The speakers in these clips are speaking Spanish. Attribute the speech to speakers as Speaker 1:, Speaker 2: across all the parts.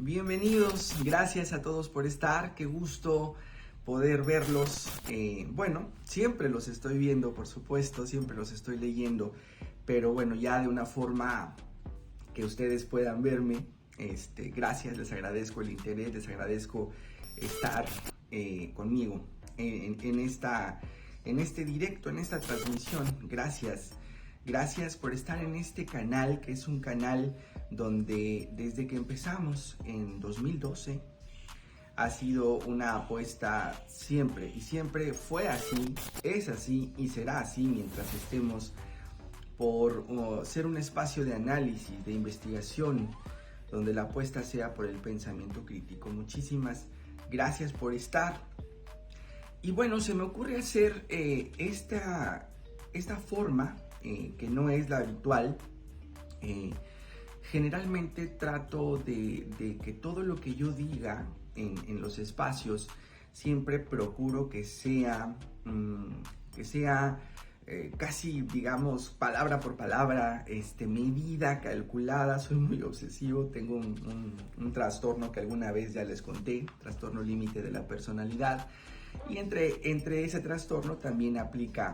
Speaker 1: Bienvenidos, gracias a todos por estar, qué gusto poder verlos. Bueno, siempre los estoy viendo, por supuesto, siempre los estoy leyendo, pero bueno, ya de una forma que ustedes puedan verme. Gracias, les agradezco el interés, les agradezco estar conmigo en este directo, en esta transmisión. Gracias por estar en este canal, que es un canal donde desde que empezamos en 2012 ha sido una apuesta siempre, y siempre fue así, es así y será así mientras estemos por ser un espacio de análisis, de investigación, donde la apuesta sea por el pensamiento crítico. Muchísimas gracias por estar. Y bueno, se me ocurre hacer esta forma, que no es la habitual. Generalmente trato de que todo lo que yo diga en los espacios, siempre procuro que sea casi, digamos, palabra por palabra, medida, calculada. Soy muy obsesivo, tengo un trastorno que alguna vez ya les conté, trastorno límite de la personalidad, y entre ese trastorno también aplica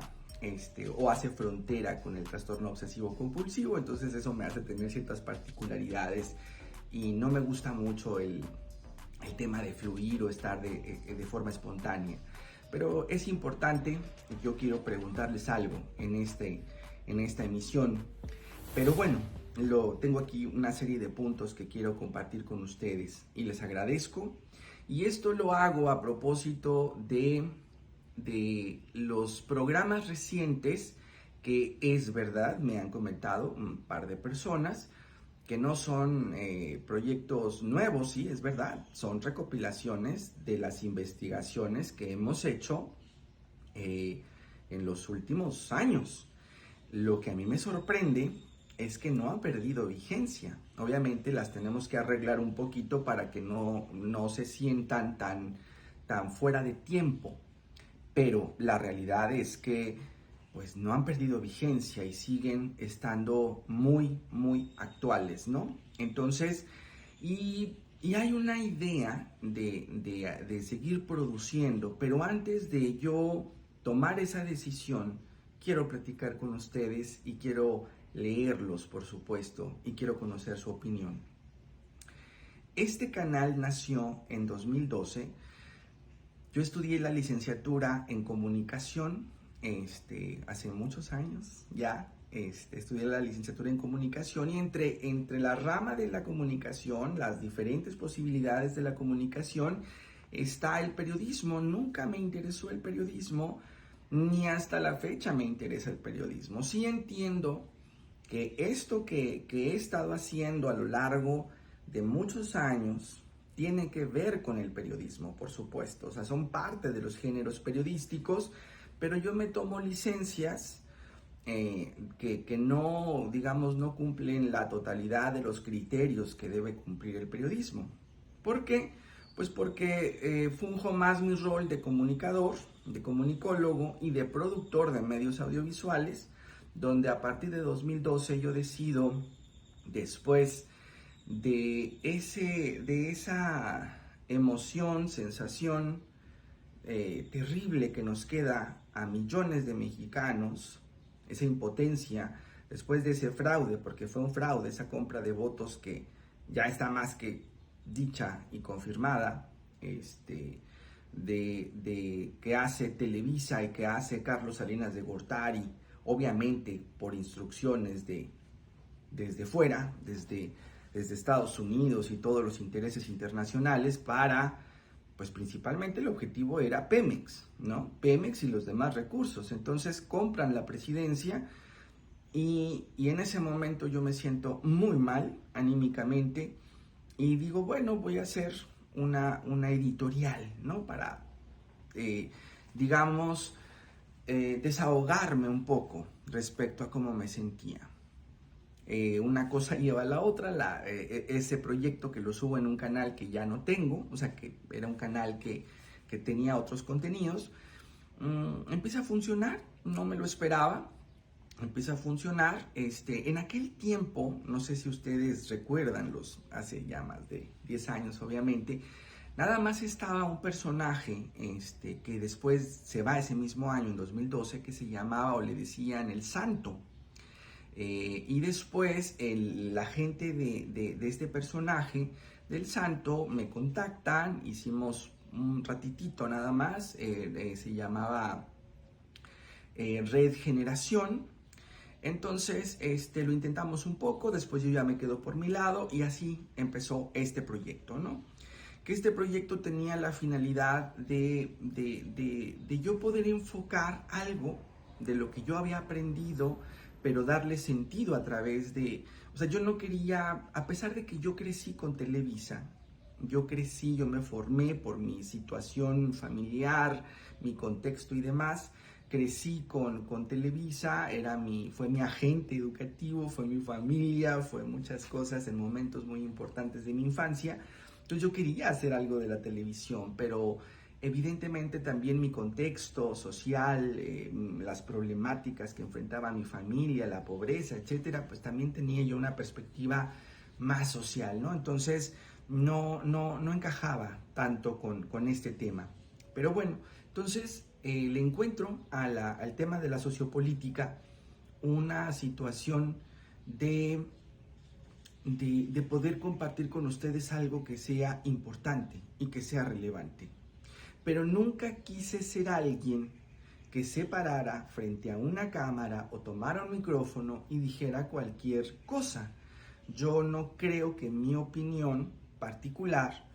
Speaker 1: o hace frontera con el trastorno obsesivo compulsivo. Entonces eso me hace tener ciertas particularidades y no me gusta mucho el tema de fluir o estar de forma espontánea. Pero es importante, yo quiero preguntarles algo en esta emisión. Pero bueno, tengo aquí una serie de puntos que quiero compartir con ustedes y les agradezco. Y esto lo hago a propósito de los programas recientes, que es verdad, me han comentado un par de personas, que no son proyectos nuevos. Sí, es verdad, son recopilaciones de las investigaciones que hemos hecho en los últimos años. Lo que a mí me sorprende es que no han perdido vigencia. Obviamente las tenemos que arreglar un poquito para que no se sientan tan fuera de tiempo, pero la realidad es que pues no han perdido vigencia y siguen estando muy, muy actuales, ¿no? Entonces, y hay una idea de seguir produciendo, pero antes de yo tomar esa decisión, quiero platicar con ustedes y quiero leerlos, por supuesto, y quiero conocer su opinión. Este canal nació en 2012. Yo estudié la licenciatura en comunicación, hace muchos años ya. Estudié la licenciatura en comunicación, y entre la rama de la comunicación, las diferentes posibilidades de la comunicación, está el periodismo. Nunca me interesó el periodismo, ni hasta la fecha me interesa el periodismo. Sí entiendo que esto que he estado haciendo a lo largo de muchos años tiene que ver con el periodismo, por supuesto. O sea, son parte de los géneros periodísticos, pero yo me tomo licencias que no, digamos, no cumplen la totalidad de los criterios que debe cumplir el periodismo. ¿Por qué? Pues porque funjo más mi rol de comunicador, de comunicólogo y de productor de medios audiovisuales, donde a partir de 2012 yo decido, después de esa emoción, sensación terrible que nos queda a millones de mexicanos, esa impotencia después de ese fraude, porque fue un fraude, esa compra de votos que ya está más que dicha y confirmada, que hace Televisa y que hace Carlos Salinas de Gortari, obviamente por instrucciones desde fuera, desde Estados Unidos y todos los intereses internacionales, para, pues principalmente el objetivo era Pemex, ¿no? Pemex y los demás recursos. Entonces compran la presidencia y en ese momento yo me siento muy mal anímicamente y digo, bueno, voy a hacer una editorial, ¿no? Para, digamos, desahogarme un poco respecto a cómo me sentía. Una cosa lleva a la otra. Ese proyecto, que lo subo en un canal que ya no tengo, o sea, que era un canal que tenía otros contenidos, empieza a funcionar. No me lo esperaba. empieza a funcionar. En aquel tiempo, no sé si ustedes recuerdan, hace ya más de 10 años obviamente, nada más estaba un personaje que después se va ese mismo año, en 2012, que se llamaba o le decían El Santo. Y después la gente de este personaje del Santo me contactan, hicimos un ratitito nada más, se llamaba Red Generación. Entonces lo intentamos un poco, después yo ya me quedo por mi lado y así empezó este proyecto, ¿no? Que este proyecto tenía la finalidad de yo poder enfocar algo de lo que yo había aprendido, pero darle sentido a través o sea, yo no quería, a pesar de que yo crecí con Televisa, yo me formé por mi situación familiar, mi contexto y demás, crecí con Televisa, fue mi agente educativo, fue mi familia, fue muchas cosas en momentos muy importantes de mi infancia. Entonces yo quería hacer algo de la televisión, pero evidentemente también mi contexto social, las problemáticas que enfrentaba mi familia, la pobreza, etcétera, pues también tenía yo una perspectiva más social, ¿no? Entonces no encajaba tanto con este tema. Pero bueno, entonces le encuentro al tema de la sociopolítica una situación de poder compartir con ustedes algo que sea importante y que sea relevante. Pero nunca quise ser alguien que se parara frente a una cámara o tomara un micrófono y dijera cualquier cosa. Yo no creo que mi opinión particular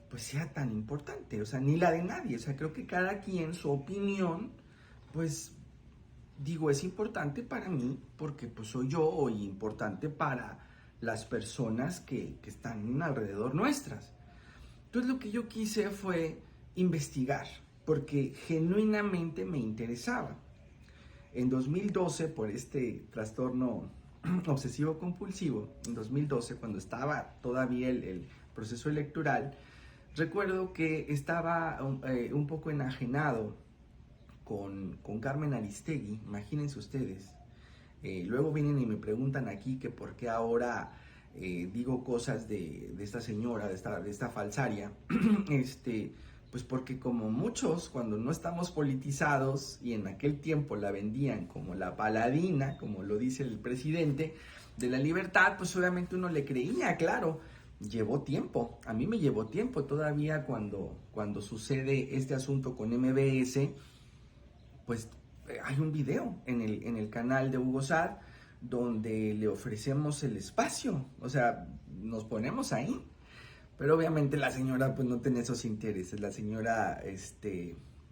Speaker 1: pues sea tan importante, o sea, ni la de nadie. O sea, creo que cada quien, su opinión, pues digo, es importante para mí porque pues soy yo, y importante para las personas que están alrededor nuestras. Entonces lo que yo quise fue investigar, porque genuinamente me interesaba. En 2012, por este trastorno obsesivo compulsivo, en 2012, cuando estaba todavía el proceso electoral, recuerdo que estaba un poco enajenado con Carmen Aristegui, imagínense ustedes. Luego vienen y me preguntan aquí que por qué ahora digo cosas de esta señora, de esta falsaria. Pues porque como muchos, cuando no estamos politizados, y en aquel tiempo la vendían como la paladina, como lo dice el presidente, de la libertad, pues obviamente uno le creía, claro. Llevó tiempo, a mí me llevó tiempo todavía cuando sucede este asunto con MBS, pues hay un video en el canal de Hugo Sad donde le ofrecemos el espacio, o sea, nos ponemos ahí, pero obviamente la señora pues no tiene esos intereses. La señora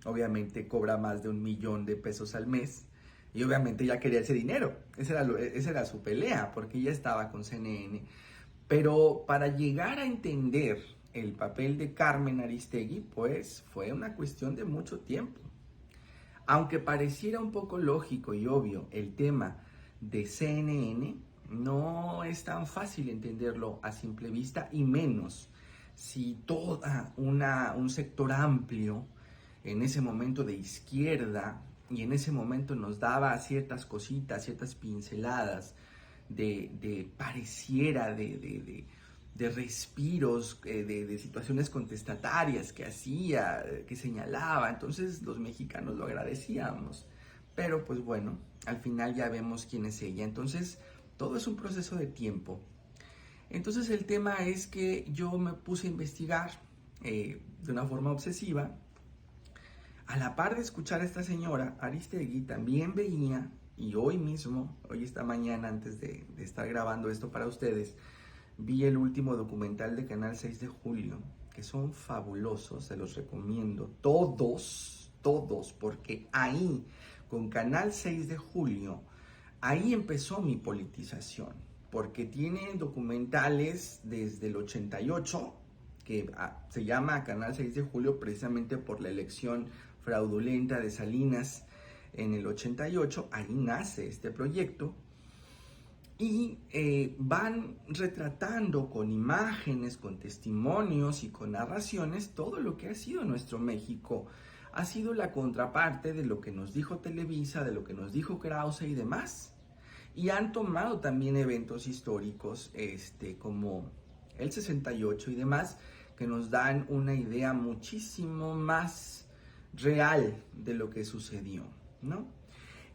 Speaker 1: obviamente cobra más de 1 millón de pesos al mes y obviamente ya quería ese dinero, esa era su pelea, porque ella estaba con CNN. Pero para llegar a entender el papel de Carmen Aristegui, pues fue una cuestión de mucho tiempo. Aunque pareciera un poco lógico y obvio el tema de CNN, no es tan fácil entenderlo a simple vista, y menos si un sector amplio en ese momento de izquierda, y en ese momento nos daba ciertas cositas, ciertas pinceladas de pareciera de respiros, de situaciones contestatarias que hacía, que señalaba. Entonces los mexicanos lo agradecíamos. Pero pues bueno, al final ya vemos quién es ella. Entonces todo es un proceso de tiempo. Entonces el tema es que yo me puse a investigar de una forma obsesiva. A la par de escuchar a esta señora, Aristegui, también veía, y hoy mismo, esta mañana, antes de estar grabando esto para ustedes, vi el último documental de Canal 6 de Julio, que son fabulosos, se los recomiendo, todos, porque ahí, con Canal 6 de Julio, ahí empezó mi politización, porque tiene documentales desde el 88, que se llama Canal 6 de Julio precisamente por la elección fraudulenta de Salinas en el 88, ahí nace este proyecto, y van retratando con imágenes, con testimonios y con narraciones todo lo que ha sido nuestro México. Ha sido la contraparte de lo que nos dijo Televisa, de lo que nos dijo Krause y demás. y han tomado también eventos históricos como el 68 y demás, que nos dan una idea muchísimo más real de lo que sucedió, ¿no?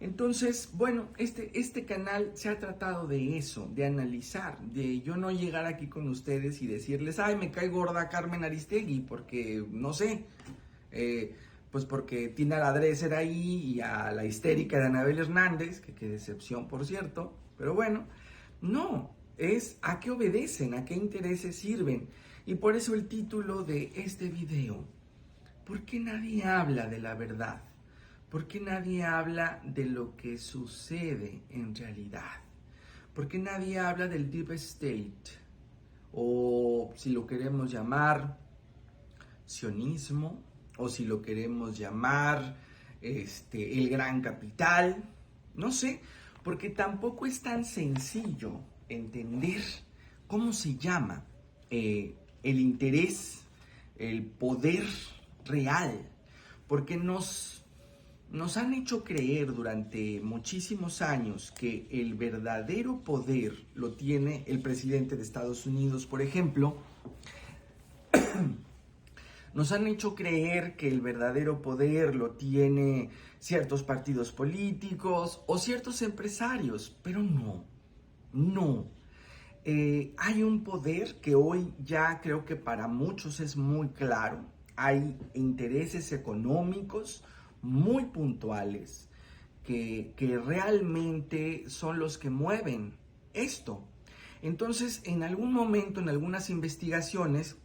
Speaker 1: Entonces, bueno, este canal se ha tratado de eso, de analizar, de yo no llegar aquí con ustedes y decirles, ay, me cae gorda Carmen Aristegui, porque, no sé, pues porque tiene a la Dresser ahí y a la histérica de Anabel Hernández, que qué decepción, por cierto, pero bueno, no, es a qué obedecen, a qué intereses sirven. Y por eso el título de este video, ¿por qué nadie habla de la verdad? ¿Por qué nadie habla de lo que sucede en realidad? ¿Por qué nadie habla del Deep State? O si lo queremos llamar sionismo, o si lo queremos llamar el gran capital, no sé, porque tampoco es tan sencillo entender cómo se llama el interés, el poder real, porque nos han hecho creer durante muchísimos años que el verdadero poder lo tiene el presidente de Estados Unidos, por ejemplo. Nos han hecho creer que el verdadero poder lo tiene ciertos partidos políticos o ciertos empresarios, pero no. Hay un poder que hoy ya creo que para muchos es muy claro. Hay intereses económicos muy puntuales que realmente son los que mueven esto. Entonces, en algún momento, en algunas investigaciones,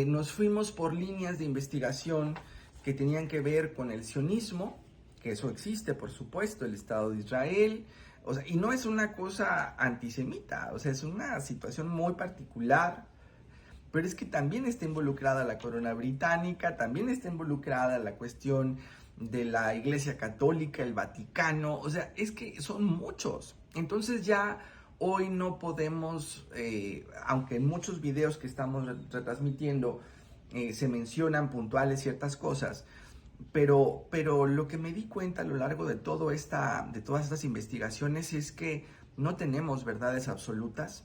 Speaker 1: nos fuimos por líneas de investigación que tenían que ver con el sionismo, que eso existe, por supuesto, el Estado de Israel, o sea, y no es una cosa antisemita, o sea, es una situación muy particular, pero es que también está involucrada la corona británica, también está involucrada la cuestión de la Iglesia Católica, el Vaticano, o sea, es que son muchos. Entonces ya hoy no podemos, aunque en muchos videos que estamos retransmitiendo se mencionan puntuales ciertas cosas, pero lo que me di cuenta a lo largo de todas estas investigaciones es que no tenemos verdades absolutas,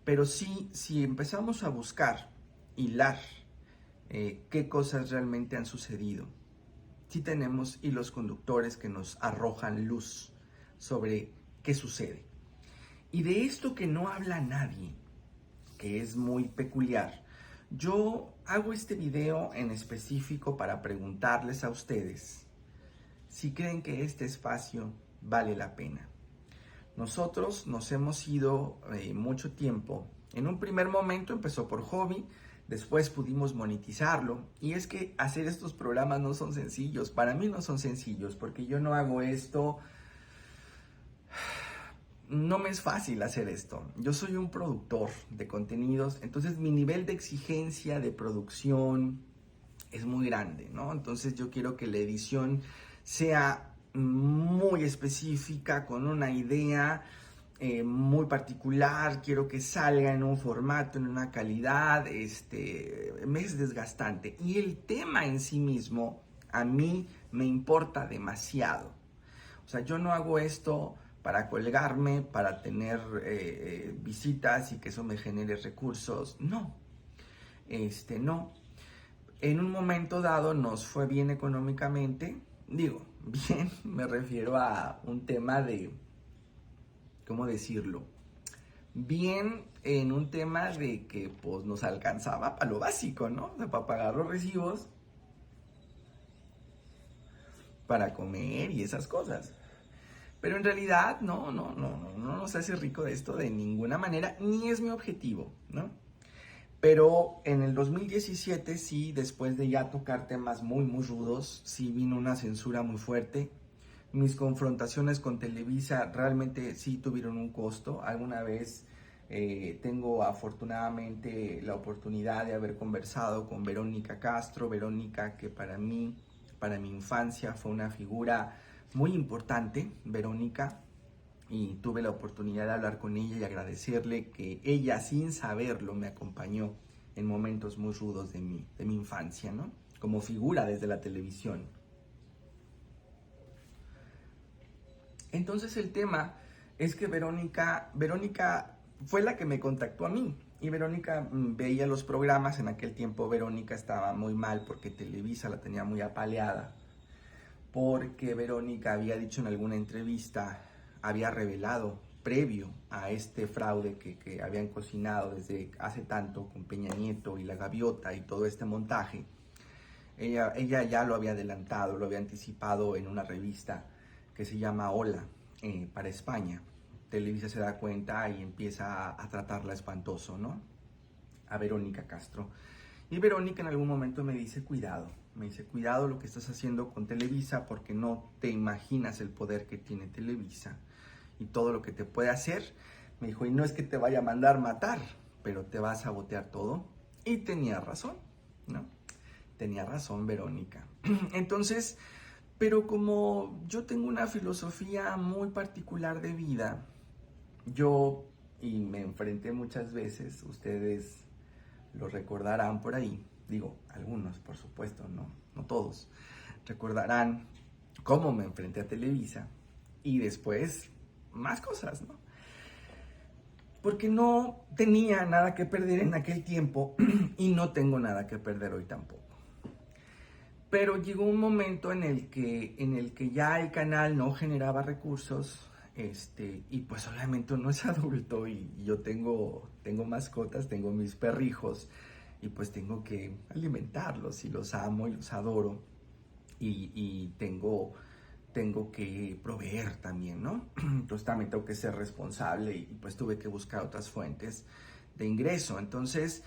Speaker 1: pero sí, si empezamos a buscar, hilar, qué cosas realmente han sucedido, sí tenemos hilos conductores que nos arrojan luz sobre qué sucede. Y de esto que no habla nadie, que es muy peculiar, yo hago este video en específico para preguntarles a ustedes si creen que este espacio vale la pena. Nosotros nos hemos ido mucho tiempo. En un primer momento empezó por hobby, después pudimos monetizarlo. Y es que hacer estos programas no son sencillos. Para mí no son sencillos, porque yo no hago esto. No me es fácil hacer esto. Yo soy un productor de contenidos, entonces mi nivel de exigencia de producción es muy grande, ¿no? Entonces yo quiero que la edición sea muy específica, con una idea muy particular, quiero que salga en un formato, en una calidad, me es desgastante. Y el tema en sí mismo a mí me importa demasiado. O sea, yo no hago esto para colgarme, para tener visitas y que eso me genere recursos. No, no. En un momento dado nos fue bien económicamente. Digo, bien, me refiero a un tema de, ¿cómo decirlo? Bien en un tema de que pues nos alcanzaba para lo básico, ¿no? O sea, para pagar los recibos, para comer y esas cosas. Pero en realidad no nos hace rico de esto de ninguna manera, ni es mi objetivo, ¿no? Pero en el 2017 sí, después de ya tocar temas muy rudos, sí vino una censura muy fuerte. Mis confrontaciones con Televisa realmente sí tuvieron un costo. Alguna vez tengo afortunadamente la oportunidad de haber conversado con Verónica Castro. Verónica, que para mí, para mi infancia, fue una figura muy importante, Verónica, y tuve la oportunidad de hablar con ella y agradecerle que ella, sin saberlo, me acompañó en momentos muy rudos de mi infancia, ¿no? Como figura desde la televisión. Entonces el tema es que Verónica fue la que me contactó a mí. Y Verónica veía los programas. En aquel tiempo Verónica estaba muy mal porque Televisa la tenía muy apaleada. Porque Verónica había dicho en alguna entrevista, había revelado previo a este fraude que habían cocinado desde hace tanto con Peña Nieto y la gaviota y todo este montaje. Ella ya lo había adelantado, lo había anticipado en una revista que se llama Hola, para España. Televisa se da cuenta y empieza a tratarla espantoso, ¿no? A Verónica Castro. Y Verónica en algún momento me dice, cuidado lo que estás haciendo con Televisa, porque no te imaginas el poder que tiene Televisa y todo lo que te puede hacer. Me dijo, y no es que te vaya a mandar matar, pero te va a sabotear todo. Y tenía razón, ¿no? Tenía razón Verónica. Entonces, pero como yo tengo una filosofía muy particular de vida, y me enfrenté muchas veces, ustedes lo recordarán por ahí, digo, algunos por supuesto, no todos, recordarán cómo me enfrenté a Televisa y después más cosas, ¿no? Porque no tenía nada que perder en aquel tiempo y no tengo nada que perder hoy tampoco. Pero llegó un momento en el que ya el canal no generaba recursos, y pues obviamente uno es adulto y yo tengo mascotas, tengo mis perrijos y pues tengo que alimentarlos y los amo y los adoro y tengo que proveer también, ¿no? Entonces también tengo que ser responsable y pues tuve que buscar otras fuentes de ingreso. Entonces,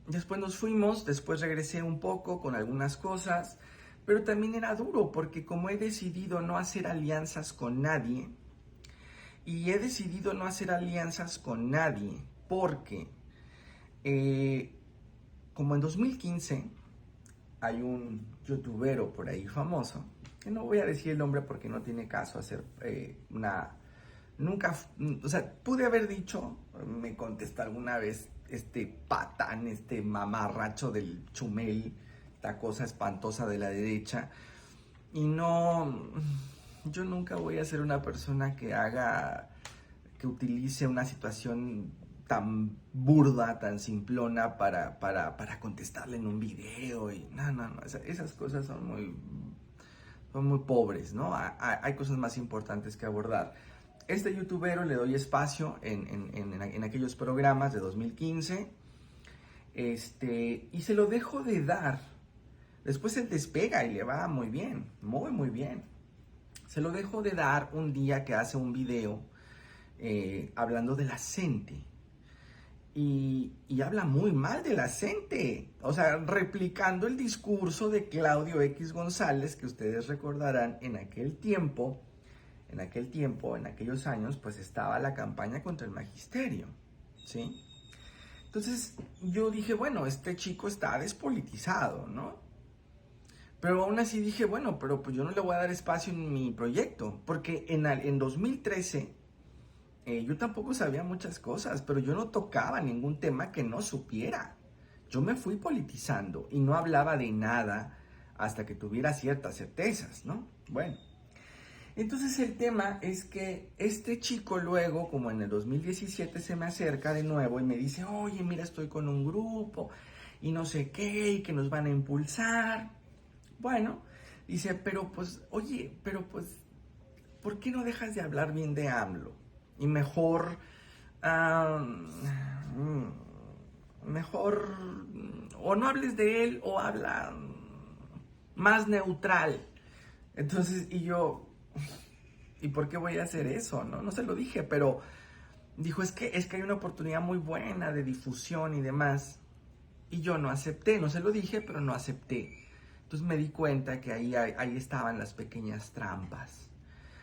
Speaker 1: después nos fuimos, después regresé un poco con algunas cosas, pero también era duro porque como he decidido no hacer alianzas con nadie, y he decidido no hacer alianzas con nadie porque, como en 2015 hay un youtubero por ahí famoso, que no voy a decir el nombre porque no tiene caso hacer nunca, o sea, pude haber dicho, me contestó alguna vez este patán, este mamarracho del Chumel, esta cosa espantosa de la derecha, y no, yo nunca voy a ser una persona que utilice una situación tan burda, tan simplona para contestarle en un video, y no, esas cosas son muy pobres, ¿no? Hay cosas más importantes que abordar. Este youtubero le doy espacio en aquellos programas de 2015, y se lo dejo de dar. Después él despega y le va muy bien, muy bien. Se lo dejo de dar un día que hace un video hablando de la gente. Y habla muy mal de la gente, o sea, replicando el discurso de Claudio X González, que ustedes recordarán en aquellos años, pues estaba la campaña contra el magisterio, ¿sí? Entonces yo dije, bueno, este chico está despolitizado, ¿no? Pero aún así dije, bueno, pero pues yo no le voy a dar espacio en mi proyecto, porque en 2013 yo tampoco sabía muchas cosas, pero yo no tocaba ningún tema que no supiera. Yo me fui politizando y no hablaba de nada hasta que tuviera ciertas certezas, ¿no? Bueno, entonces el tema es que este chico luego, como en el 2017, se me acerca de nuevo y me dice, oye, mira, estoy con un grupo y no sé qué, y que nos van a impulsar. Bueno, dice, pero pues, oye, pero pues, ¿por qué no dejas de hablar bien de AMLO? Y mejor, o no hables de él o habla más neutral. Entonces, y yo, ¿y por qué voy a hacer eso? No se lo dije, pero dijo, es que hay una oportunidad muy buena de difusión y demás. Y yo no acepté, no se lo dije, pero no acepté. Entonces me di cuenta que ahí estaban las pequeñas trampas.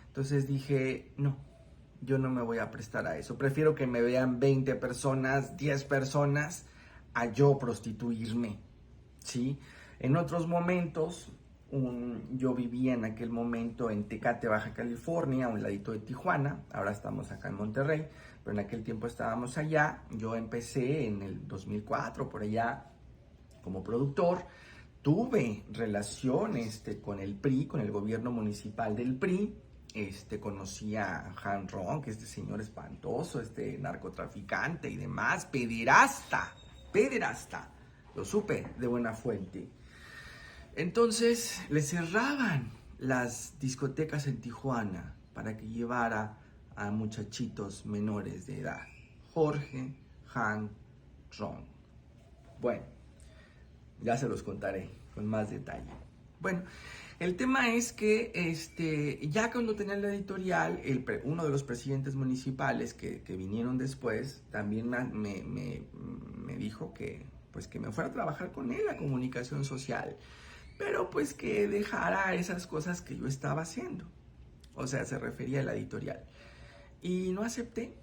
Speaker 1: Entonces dije, no, yo no me voy a prestar a eso. Prefiero que me vean 20 personas, 10 personas, a yo prostituirme, ¿sí? En otros momentos, yo vivía en aquel momento en Tecate, Baja California, a un ladito de Tijuana. Ahora estamos acá en Monterrey, pero en aquel tiempo estábamos allá. Yo empecé en el 2004, por allá, como productor. Tuve relación con el PRI, con el gobierno municipal del PRI, conocí a Han Rong, que este señor espantoso, narcotraficante y demás, pederasta, lo supe de buena fuente. Entonces le cerraban las discotecas en Tijuana para que llevara a muchachitos menores de edad. Jorge Han Rong. Bueno, ya se los contaré con más detalle. Bueno, el tema es que ya cuando tenía la editorial, uno de los presidentes municipales que vinieron después también me dijo que, pues, que me fuera a trabajar con él a comunicación social, pero pues que dejara esas cosas que yo estaba haciendo. O sea, se refería a la editorial. Y no acepté.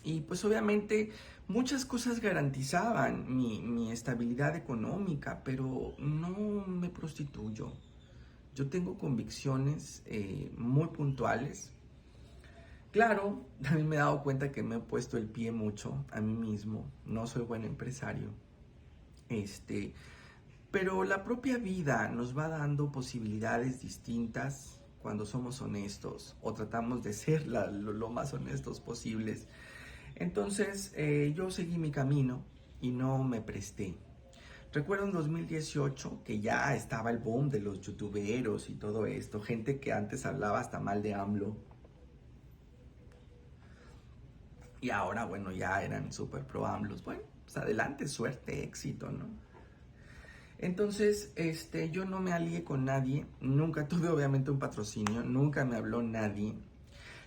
Speaker 1: Y pues obviamente muchas cosas garantizaban mi estabilidad económica, pero no me prostituyo. Yo tengo convicciones muy puntuales. Claro, también me he dado cuenta que me he puesto el pie mucho a mí mismo. No soy buen empresario. Pero la propia vida nos va dando posibilidades distintas cuando somos honestos o tratamos de ser lo más honestos posibles. Entonces yo seguí mi camino y no me presté. Recuerdo en 2018 que ya estaba el boom de los youtuberos y todo esto, gente que antes hablaba hasta mal de AMLO. Y ahora, bueno, ya eran súper pro AMLOs. Bueno, pues adelante, suerte, éxito, ¿no? Entonces, yo no me alié con nadie, nunca tuve obviamente un patrocinio, nunca me habló nadie.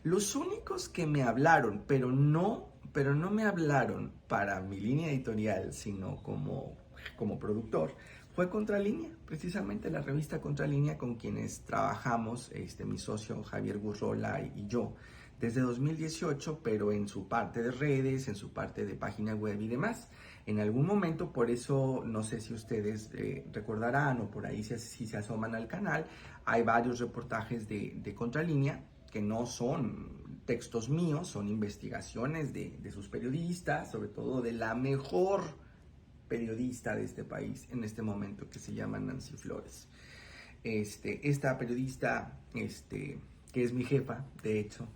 Speaker 1: Los únicos que me hablaron, pero no me hablaron para mi línea editorial, sino como productor, fue Contralínea, precisamente la revista Contralínea con quienes trabajamos, mi socio Javier Gurrola y yo, desde 2018, pero en su parte de redes, en su parte de página web y demás. En algún momento, por eso, no sé si ustedes recordarán o por ahí si se asoman al canal, hay varios reportajes de Contralínea que no son textos míos, son investigaciones de sus periodistas, sobre todo de la mejor periodista de este país en este momento, que se llama Nancy Flores. Esta periodista, que es mi jefa, de hecho,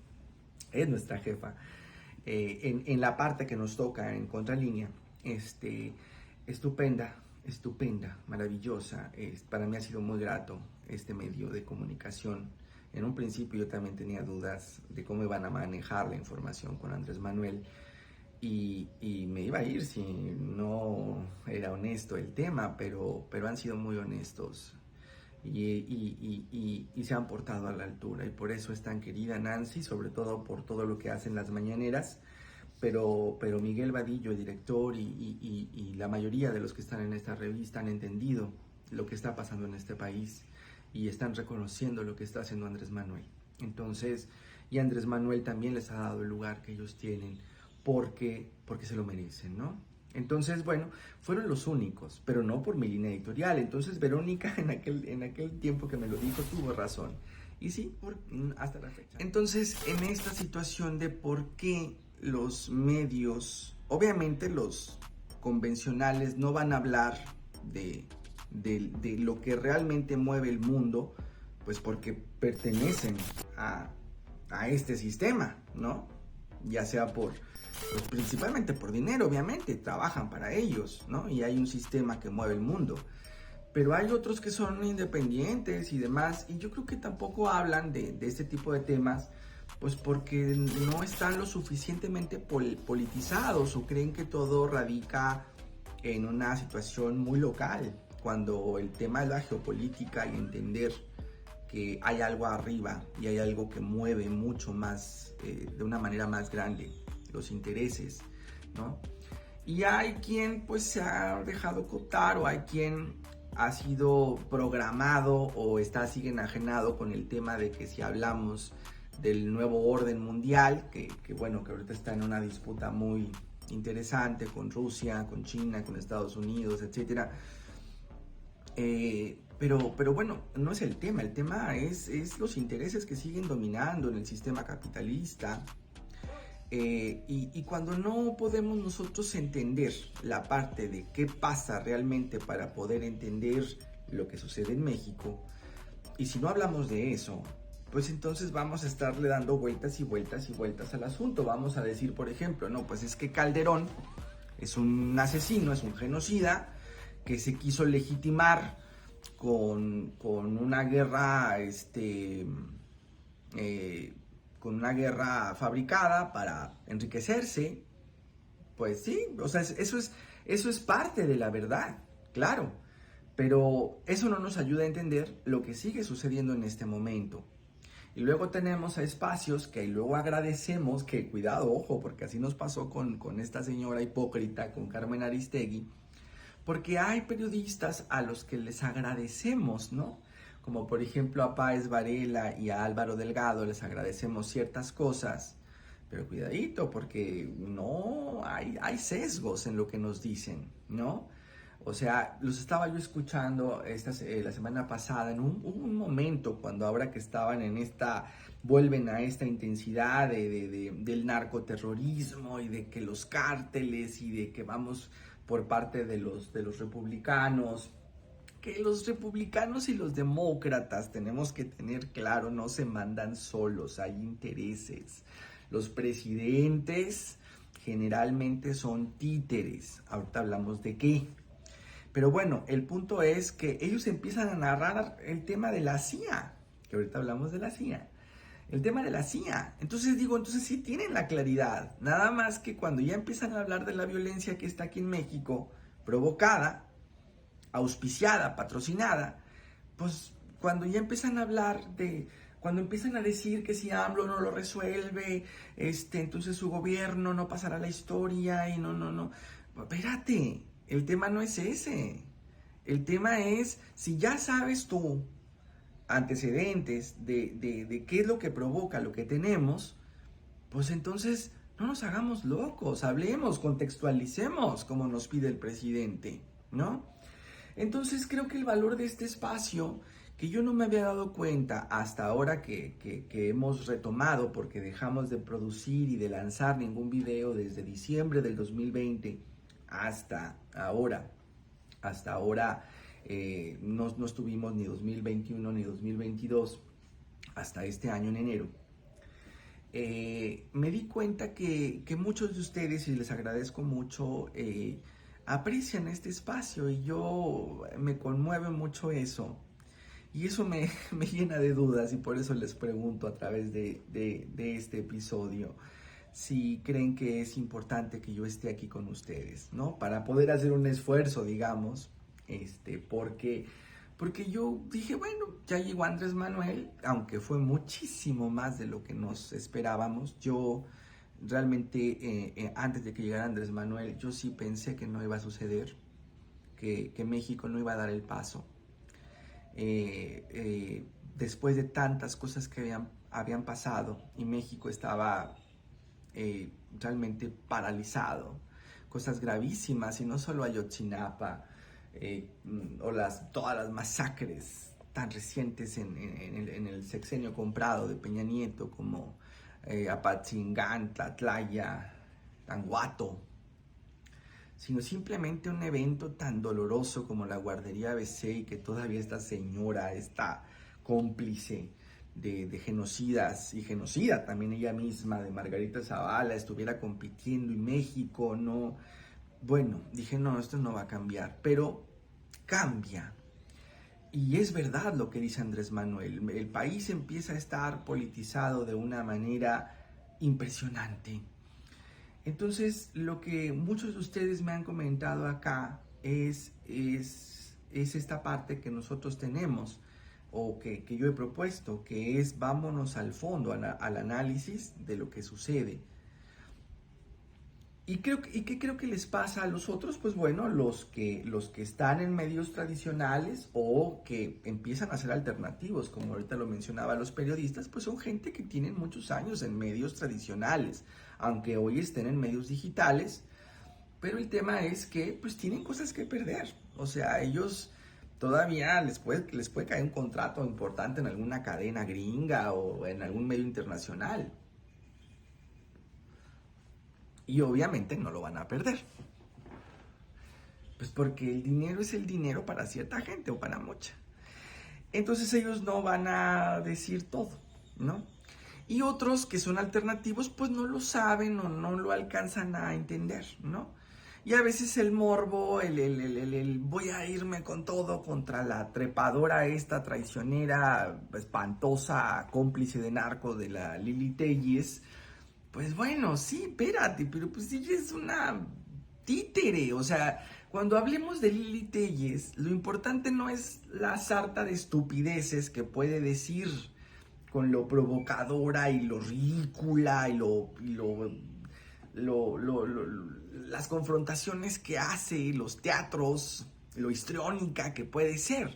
Speaker 1: es nuestra jefa, en la parte que nos toca en Contralínea, estupenda, maravillosa. Para mí ha sido muy grato este medio de comunicación. En un principio yo también tenía dudas de cómo iban a manejar la información con Andrés Manuel y me iba a ir si no era honesto el tema, pero han sido muy honestos y se han portado a la altura, y por eso es tan querida Nancy, sobre todo por todo lo que hacen las mañaneras. Pero Miguel Vadillo, el director, y la mayoría de los que están en esta revista han entendido lo que está pasando en este país y están reconociendo lo que está haciendo Andrés Manuel. Entonces, y Andrés Manuel también les ha dado el lugar que ellos tienen porque se lo merecen, ¿no? Entonces, bueno, fueron los únicos, pero no por mi línea editorial. Entonces, Verónica, en aquel tiempo que me lo dijo, tuvo razón. Y sí, hasta la fecha. Entonces, en esta situación de por qué los medios, obviamente los convencionales, no van a hablar de lo que realmente mueve el mundo, pues porque pertenecen a este sistema, ¿no? Ya sea pues principalmente por dinero, obviamente, trabajan para ellos, ¿no? Y hay un sistema que mueve el mundo. Pero hay otros que son independientes y demás, y yo creo que tampoco hablan de este tipo de temas, pues porque no están lo suficientemente politizados o creen que todo radica en una situación muy local, cuando el tema es la geopolítica y entender que hay algo arriba y hay algo que mueve mucho más, de una manera más grande, los intereses, ¿no? Y hay quien pues se ha dejado cooptar, o hay quien ha sido programado o sigue enajenado con el tema de que si hablamos del nuevo orden mundial, que bueno, que ahorita está en una disputa muy interesante con Rusia, con China, con Estados Unidos, etcétera. Pero bueno, no es el tema es los intereses que siguen dominando en el sistema capitalista. Y cuando no podemos nosotros entender la parte de qué pasa realmente para poder entender lo que sucede en México, y si no hablamos de eso, pues entonces vamos a estarle dando vueltas y vueltas y vueltas al asunto. Vamos a decir, por ejemplo, no, pues es que Calderón es un asesino, es un genocida que se quiso legitimar con una guerra, con una guerra fabricada para enriquecerse. Pues sí, o sea, eso es parte de la verdad, claro, pero eso no nos ayuda a entender lo que sigue sucediendo en este momento. Y luego tenemos a espacios que luego agradecemos, que cuidado, ojo, porque así nos pasó con esta señora hipócrita, con Carmen Aristegui, porque hay periodistas a los que les agradecemos, ¿no? Como por ejemplo a Páez Varela y a Álvaro Delgado les agradecemos ciertas cosas, pero cuidadito, porque no, hay sesgos en lo que nos dicen, ¿no? O sea, los estaba yo escuchando la semana pasada en un momento cuando ahora que estaban en vuelven a esta intensidad del narcoterrorismo y de que los cárteles y de que vamos por parte de los republicanos, que los republicanos y los demócratas tenemos que tener claro, no se mandan solos, hay intereses. Los presidentes generalmente son títeres, ahorita hablamos de qué. Pero bueno, el punto es que ellos empiezan a narrar el tema de la CIA, que ahorita hablamos de la CIA, el tema de la CIA. Entonces sí tienen la claridad, nada más que cuando ya empiezan a hablar de la violencia que está aquí en México, provocada, auspiciada, patrocinada, pues cuando ya empiezan a hablar cuando empiezan a decir que si AMLO no lo resuelve, entonces su gobierno no pasará a la historia y no, espérate. El tema no es ese. El tema es, si ya sabes tú antecedentes de qué es lo que provoca lo que tenemos, pues entonces no nos hagamos locos, hablemos, contextualicemos como nos pide el presidente, ¿no? Entonces creo que el valor de este espacio, que yo no me había dado cuenta hasta ahora que hemos retomado, porque dejamos de producir y de lanzar ningún video desde diciembre del 2020, hasta ahora no estuvimos ni 2021 ni 2022 hasta este año en enero. Me di cuenta que muchos de ustedes, y les agradezco mucho, aprecian este espacio y yo me conmueve mucho eso. Y eso me llena de dudas y por eso les pregunto a través de este episodio si creen que es importante que yo esté aquí con ustedes, ¿no? Para poder hacer un esfuerzo, digamos, porque yo dije, bueno, ya llegó Andrés Manuel, aunque fue muchísimo más de lo que nos esperábamos. Yo realmente, antes de que llegara Andrés Manuel, yo sí pensé que no iba a suceder, que México no iba a dar el paso. Después de tantas cosas que habían pasado y México estaba realmente paralizado, cosas gravísimas, y no solo Ayotzinapa o todas las masacres tan recientes en el sexenio comprado de Peña Nieto, como Apatzingán, Tlatlaya, Tanguato, sino simplemente un evento tan doloroso como la guardería ABC, y que todavía esta señora, esta cómplice de genocidas y genocida también ella misma, de Margarita Zavala, estuviera compitiendo y México no. Bueno, dije, no, esto no va a cambiar, pero cambia. Y es verdad lo que dice Andrés Manuel, el país empieza a estar politizado de una manera impresionante. Entonces, lo que muchos de ustedes me han comentado acá es esta parte que nosotros tenemos, o que yo he propuesto, que es vámonos al fondo, al análisis de lo que sucede. ¿Y qué creo que les pasa a los otros? Pues bueno, los que están en medios tradicionales o que empiezan a ser alternativos, como ahorita lo mencionaba los periodistas, pues son gente que tienen muchos años en medios tradicionales, aunque hoy estén en medios digitales, pero el tema es que pues tienen cosas que perder. O sea, ellos todavía les puede caer un contrato importante en alguna cadena gringa o en algún medio internacional. Y obviamente no lo van a perder. Pues porque el dinero es el dinero para cierta gente o para mucha. Entonces ellos no van a decir todo. ¿no? Y otros que son alternativos, pues no lo saben o no lo alcanzan a entender, ¿no? Y a veces el morbo, el voy a irme con todo contra la trepadora esta traicionera, espantosa, cómplice de narco de la Lili Telles, pues bueno, sí, espérate, pero pues ella es una títere, o sea, cuando hablemos de Lili Telles, lo importante no es la sarta de estupideces que puede decir con lo provocadora y lo ridícula y las confrontaciones que hace, los teatros, lo histriónica que puede ser,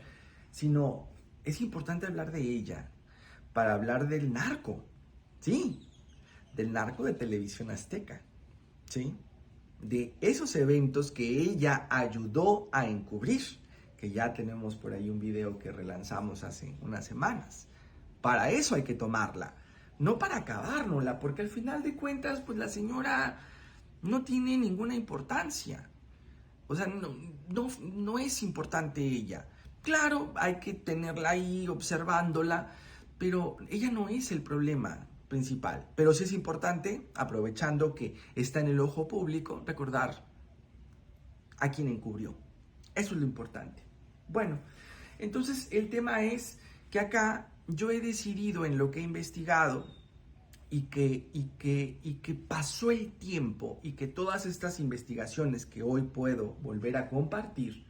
Speaker 1: sino es importante hablar de ella para hablar del narco, ¿sí? Del narco de Televisión Azteca, ¿sí? De esos eventos que ella ayudó a encubrir, que ya tenemos por ahí un video que relanzamos hace unas semanas. Para eso hay que tomarla, no para acabárnosla, porque al final de cuentas, pues la señora no tiene ninguna importancia. O sea, no es importante ella. Claro, hay que tenerla ahí observándola, pero ella no es el problema principal. Pero sí es importante, aprovechando que está en el ojo público, recordar a quién encubrió. Eso es lo importante. Bueno, entonces el tema es que acá yo he decidido en lo que he investigado y que pasó el tiempo y que todas estas investigaciones que hoy puedo volver a compartir,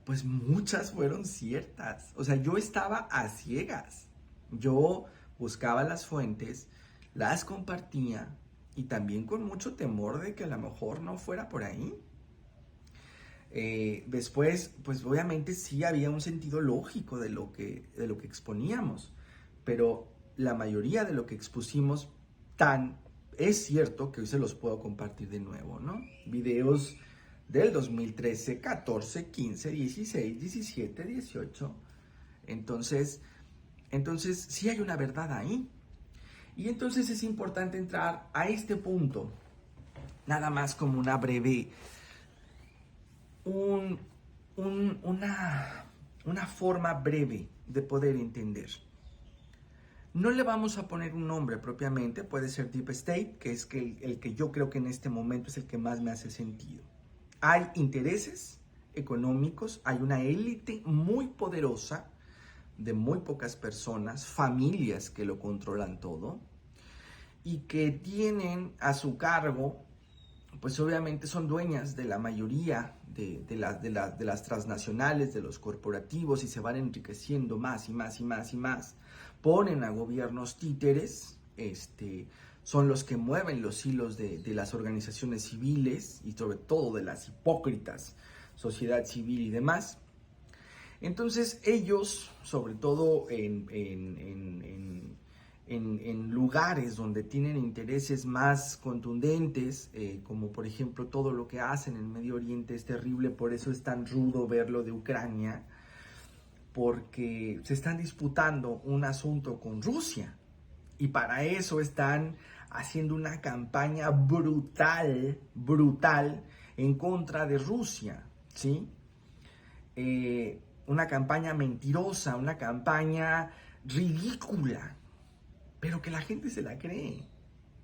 Speaker 1: pues muchas fueron ciertas. O sea, yo estaba a ciegas. Yo buscaba las fuentes, las compartía y también con mucho temor de que a lo mejor no fuera por ahí. Después, pues obviamente sí había un sentido lógico de lo que exponíamos, pero la mayoría de lo que expusimos es cierto que hoy se los puedo compartir de nuevo, ¿no? Videos del 2013, 14, 15, 16, 17, 18. Entonces sí hay una verdad ahí. Y entonces es importante entrar a este punto, nada más como una breve una forma breve de poder entender. No le vamos a poner un nombre propiamente, puede ser Deep State, que es el que yo creo que en este momento es el que más me hace sentido. Hay intereses económicos, hay una élite muy poderosa de muy pocas personas, familias que lo controlan todo y que tienen a su cargo, pues obviamente son dueñas de la mayoría de las transnacionales, de los corporativos, y se van enriqueciendo más y más y más y más. Ponen a gobiernos títeres, son los que mueven los hilos de las organizaciones civiles y sobre todo de las hipócritas, sociedad civil y demás. Entonces ellos, sobre todo en lugares donde tienen intereses más contundentes, como por ejemplo todo lo que hacen en Medio Oriente es terrible, por eso es tan rudo verlo de Ucrania, porque se están disputando un asunto con Rusia y para eso están haciendo una campaña brutal en contra de Rusia, ¿sí? Una campaña mentirosa, una campaña ridícula, pero que la gente se la cree.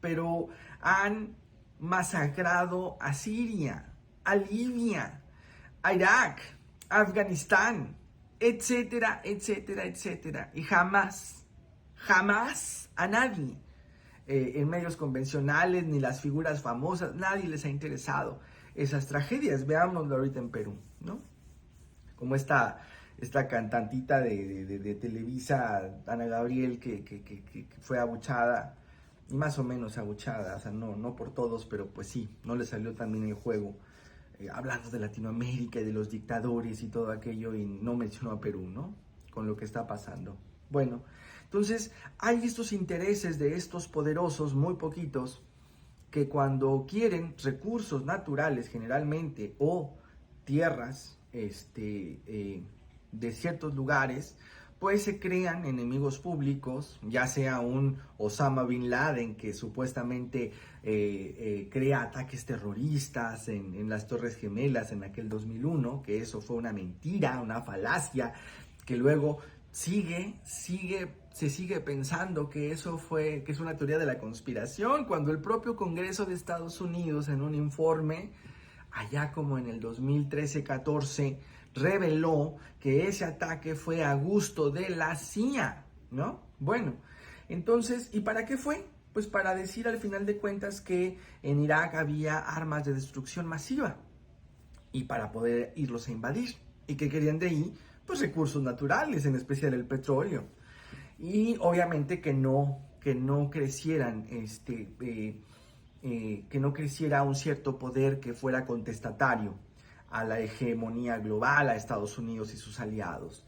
Speaker 1: Pero han masacrado a Siria, a Libia, a Irak, a Afganistán, etcétera, etcétera, etcétera. Y jamás a nadie, en medios convencionales, ni las figuras famosas, nadie les ha interesado esas tragedias. Veámoslo ahorita en Perú, ¿no? Como esta cantantita de Televisa, Ana Gabriel, que fue abuchada, y más o menos abuchada, o sea, no por todos, pero pues sí, no le salió también el juego, hablando de Latinoamérica y de los dictadores y todo aquello, y no mencionó a Perú, ¿no? Con lo que está pasando. Bueno, entonces hay estos intereses de estos poderosos, muy poquitos, que cuando quieren recursos naturales generalmente, o tierras, de ciertos lugares, pues se crean enemigos públicos, ya sea un Osama Bin Laden que supuestamente crea ataques terroristas en las Torres Gemelas en aquel 2001, que eso fue una mentira, una falacia, que luego se sigue pensando que que es una teoría de la conspiración, cuando el propio Congreso de Estados Unidos en un informe, allá como en el 2013-14, reveló que ese ataque fue a gusto de la CIA, ¿no? Bueno, entonces, ¿y para qué fue? Pues para decir al final de cuentas que en Irak había armas de destrucción masiva y para poder irlos a invadir. ¿Y que querían de ahí? Pues recursos naturales, en especial el petróleo. Y obviamente que no crecieran, que no creciera un cierto poder que fuera contestatario a la hegemonía global, a Estados Unidos y sus aliados.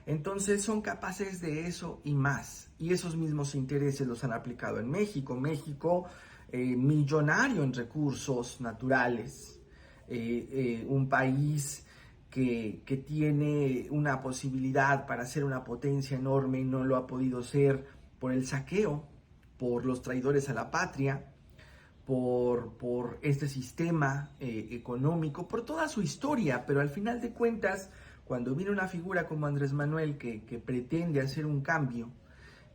Speaker 1: Entonces son capaces de eso y más. Y esos mismos intereses los han aplicado en México. México, millonario en recursos naturales, un país que tiene una posibilidad para ser una potencia enorme y no lo ha podido ser por el saqueo, por los traidores a la patria, por este sistema económico, por toda su historia, pero al final de cuentas, cuando viene una figura como Andrés Manuel que pretende hacer un cambio,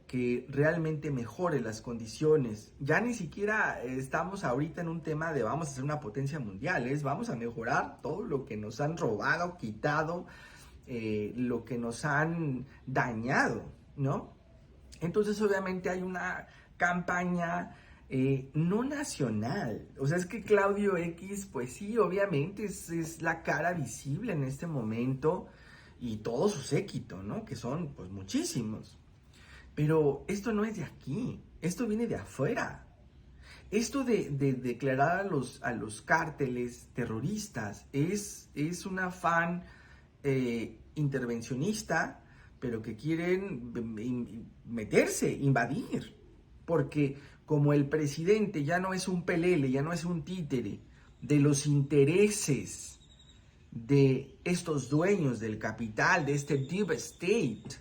Speaker 1: que realmente mejore las condiciones. Ya ni siquiera estamos ahorita en un tema de vamos a ser una potencia mundial, vamos a mejorar todo lo que nos han robado, quitado, lo que nos han dañado, ¿no? Entonces obviamente hay una campaña no nacional, o sea, es que Claudio X, pues sí, obviamente es la cara visible en este momento y todo su séquito, ¿no? Que son pues muchísimos. Pero esto no es de aquí, esto viene de afuera. Esto de declarar a los cárteles terroristas es un afán intervencionista, pero que quieren meterse, invadir. Porque como el presidente ya no es un pelele, ya no es un títere de los intereses de estos dueños del capital, de este deep state,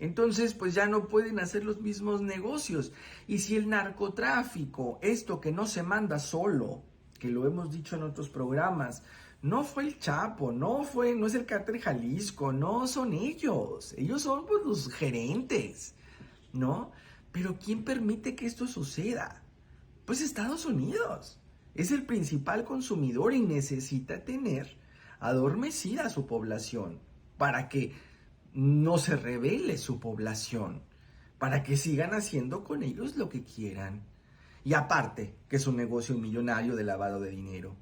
Speaker 1: entonces, pues ya no pueden hacer los mismos negocios. Y si el narcotráfico, esto que no se manda solo, que lo hemos dicho en otros programas, no fue el Chapo, no es el Cártel Jalisco, no son ellos. Ellos son pues los gerentes, ¿no? Pero ¿quién permite que esto suceda? Pues Estados Unidos. Es el principal consumidor y necesita tener adormecida a su población para que no se revele su población, para que sigan haciendo con ellos lo que quieran. Y aparte, que es un negocio millonario de lavado de dinero.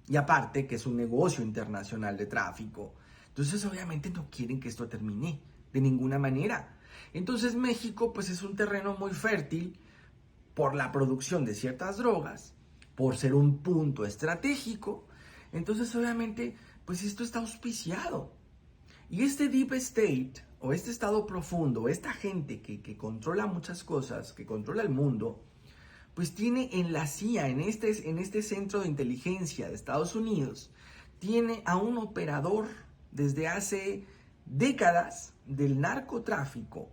Speaker 1: Y aparte, que es un negocio internacional de tráfico. Entonces, obviamente no quieren que esto termine de ninguna manera. Entonces, México, pues es un terreno muy fértil por la producción de ciertas drogas, por ser un punto estratégico. Entonces, obviamente, pues esto está auspiciado. Y este deep state, o este estado profundo, esta gente que controla muchas cosas, que controla el mundo, pues tiene en la CIA, en este centro de inteligencia de Estados Unidos, tiene a un operador desde hace décadas del narcotráfico,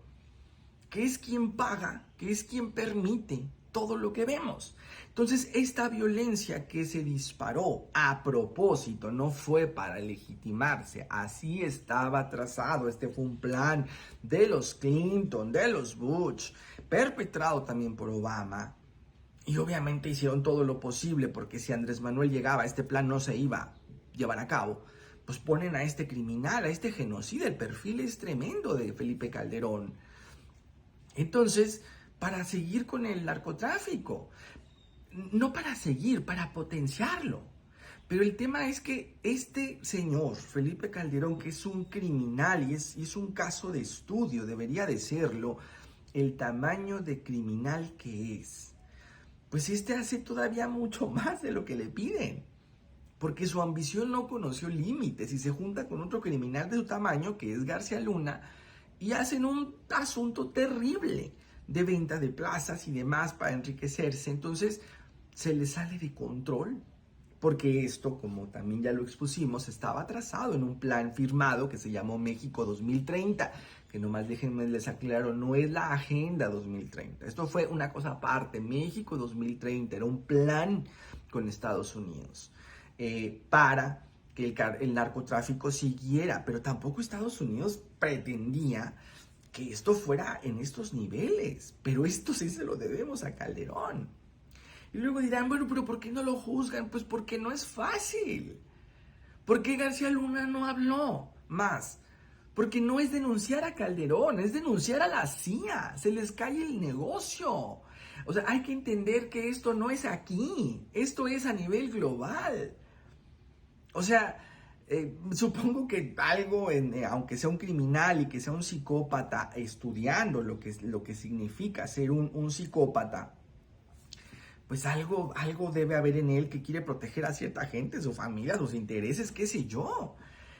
Speaker 1: que es quien paga, que es quien permite todo lo que vemos. Entonces, esta violencia que se disparó a propósito no fue para legitimarse, así estaba trazado, este fue un plan de los Clinton, de los Bush, perpetrado también por Obama, y obviamente hicieron todo lo posible, porque si Andrés Manuel llegaba, este plan no se iba a llevar a cabo, pues ponen a este criminal, a este genocida, el perfil es tremendo de Felipe Calderón. Entonces, para seguir con el narcotráfico, no para seguir, para potenciarlo. Pero el tema es que este señor, Felipe Calderón, que es un criminal y es un caso de estudio, debería de serlo, el tamaño de criminal que es, pues este hace todavía mucho más de lo que le piden. Porque su ambición no conoció límites y se junta con otro criminal de su tamaño, que es García Luna, y hacen un asunto terrible de venta de plazas y demás para enriquecerse. Entonces se les sale de control, porque esto, como también ya lo expusimos, estaba trazado en un plan firmado que se llamó México 2030, que nomás déjenme les aclaro, no es la Agenda 2030, esto fue una cosa aparte. México 2030 era un plan con Estados Unidos para que el narcotráfico siguiera, pero tampoco Estados Unidos pretendía que esto fuera en estos niveles, pero esto sí se lo debemos a Calderón. Y luego dirán, bueno, pero ¿por qué no lo juzgan? Pues porque no es fácil. ¿Por qué García Luna no habló más? Porque no es denunciar a Calderón, es denunciar a la CIA. Se les cae el negocio. O sea, hay que entender que esto no es aquí, esto es a nivel global. O sea, supongo que algo, aunque sea un criminal y que sea un psicópata, estudiando lo que significa ser un psicópata, pues algo debe haber en él que quiere proteger a cierta gente, su familia, sus intereses, qué sé yo.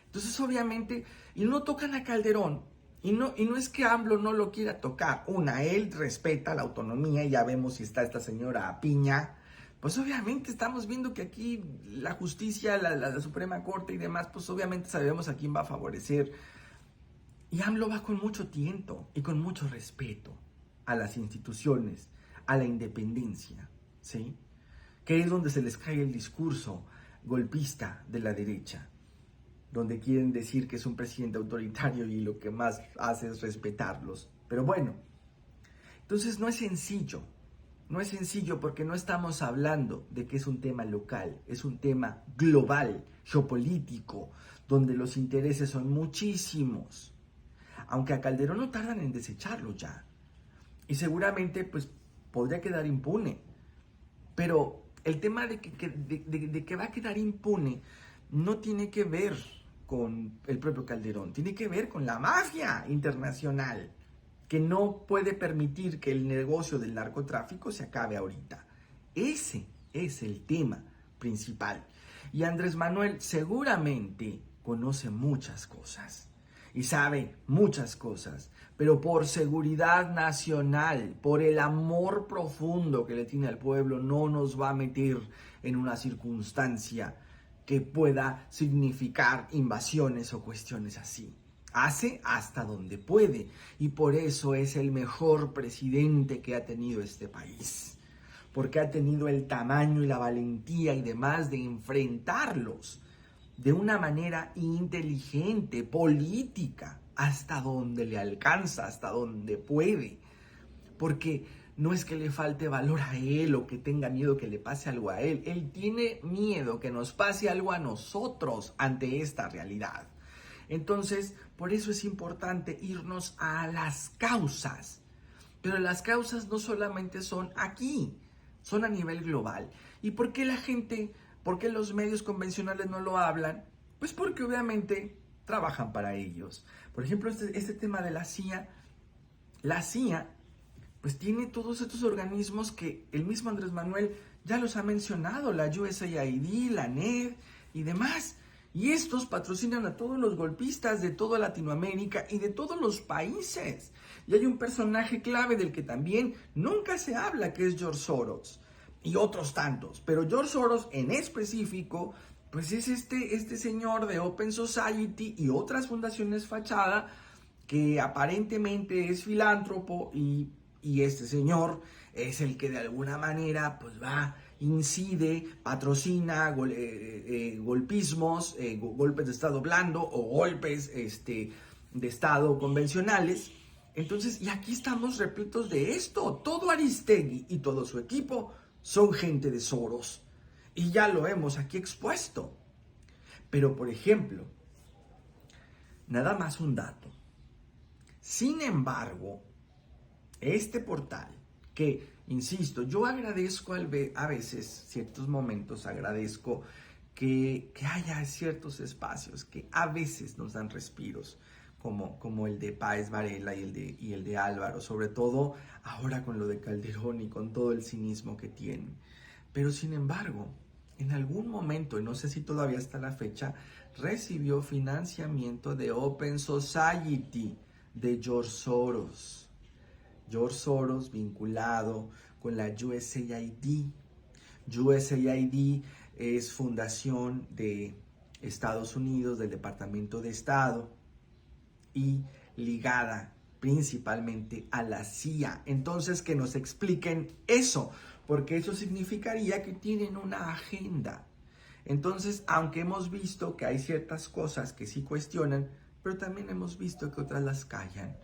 Speaker 1: Entonces, obviamente, y no tocan a Calderón, y no es que AMLO no lo quiera tocar. Él respeta la autonomía, y ya vemos si está esta señora Piña. Pues obviamente estamos viendo que aquí la justicia, la Suprema Corte y demás, pues obviamente sabemos a quién va a favorecer. Y AMLO va con mucho tiento y con mucho respeto a las instituciones, a la independencia, ¿sí? Que es donde se les cae el discurso golpista de la derecha, donde quieren decir que es un presidente autoritario y lo que más hace es respetarlos. Pero bueno, entonces no es sencillo porque no estamos hablando de que es un tema local, es un tema global, geopolítico, donde los intereses son muchísimos. Aunque a Calderón no tardan en desecharlo ya. Y seguramente pues podría quedar impune. Pero el tema de que va a quedar impune no tiene que ver con el propio Calderón, tiene que ver con la mafia internacional, que no puede permitir que el negocio del narcotráfico se acabe ahorita. Ese es el tema principal. Y Andrés Manuel seguramente conoce muchas cosas y sabe muchas cosas, pero por seguridad nacional, por el amor profundo que le tiene al pueblo, no nos va a meter en una circunstancia que pueda significar invasiones o cuestiones así. Hace hasta donde puede, y por eso es el mejor presidente que ha tenido este país, porque ha tenido el tamaño y la valentía y demás de enfrentarlos de una manera inteligente, política, hasta donde le alcanza, hasta donde puede, porque no es que le falte valor a él o que tenga miedo que le pase algo a él. Él tiene miedo que nos pase algo a nosotros ante esta realidad. Entonces, por eso es importante irnos a las causas. Pero las causas no solamente son aquí, son a nivel global. ¿Y por qué por qué los medios convencionales no lo hablan? Pues porque obviamente trabajan para ellos. Por ejemplo, este tema de la CIA pues tiene todos estos organismos que el mismo Andrés Manuel ya los ha mencionado, la USAID, la NED y demás. Y estos patrocinan a todos los golpistas de toda Latinoamérica y de todos los países. Y hay un personaje clave del que también nunca se habla, que es George Soros. Y otros tantos. Pero George Soros en específico, pues es este señor de Open Society y otras fundaciones fachada que aparentemente es filántropo y este señor es el que de alguna manera pues incide, patrocina golpismos, golpes de estado blando o golpes de estado convencionales. Entonces, y aquí estamos repletos de esto. Todo Aristegui y todo su equipo son gente de Soros. Y ya lo hemos aquí expuesto. Pero, por ejemplo, nada más un dato. Sin embargo, este portal, que, insisto, yo agradezco a veces, ciertos momentos, agradezco que haya ciertos espacios que a veces nos dan respiros, como el de Páez Varela y el de Álvaro, sobre todo ahora con lo de Calderón y con todo el cinismo que tienen. Pero sin embargo, en algún momento, y no sé si todavía está la fecha, recibió financiamiento de Open Society de George Soros. George Soros vinculado con la USAID. USAID es fundación de Estados Unidos, del Departamento de Estado, y ligada principalmente a la CIA. Entonces, que nos expliquen eso, porque eso significaría que tienen una agenda. Entonces, aunque hemos visto que hay ciertas cosas que sí cuestionan, pero también hemos visto que otras las callan.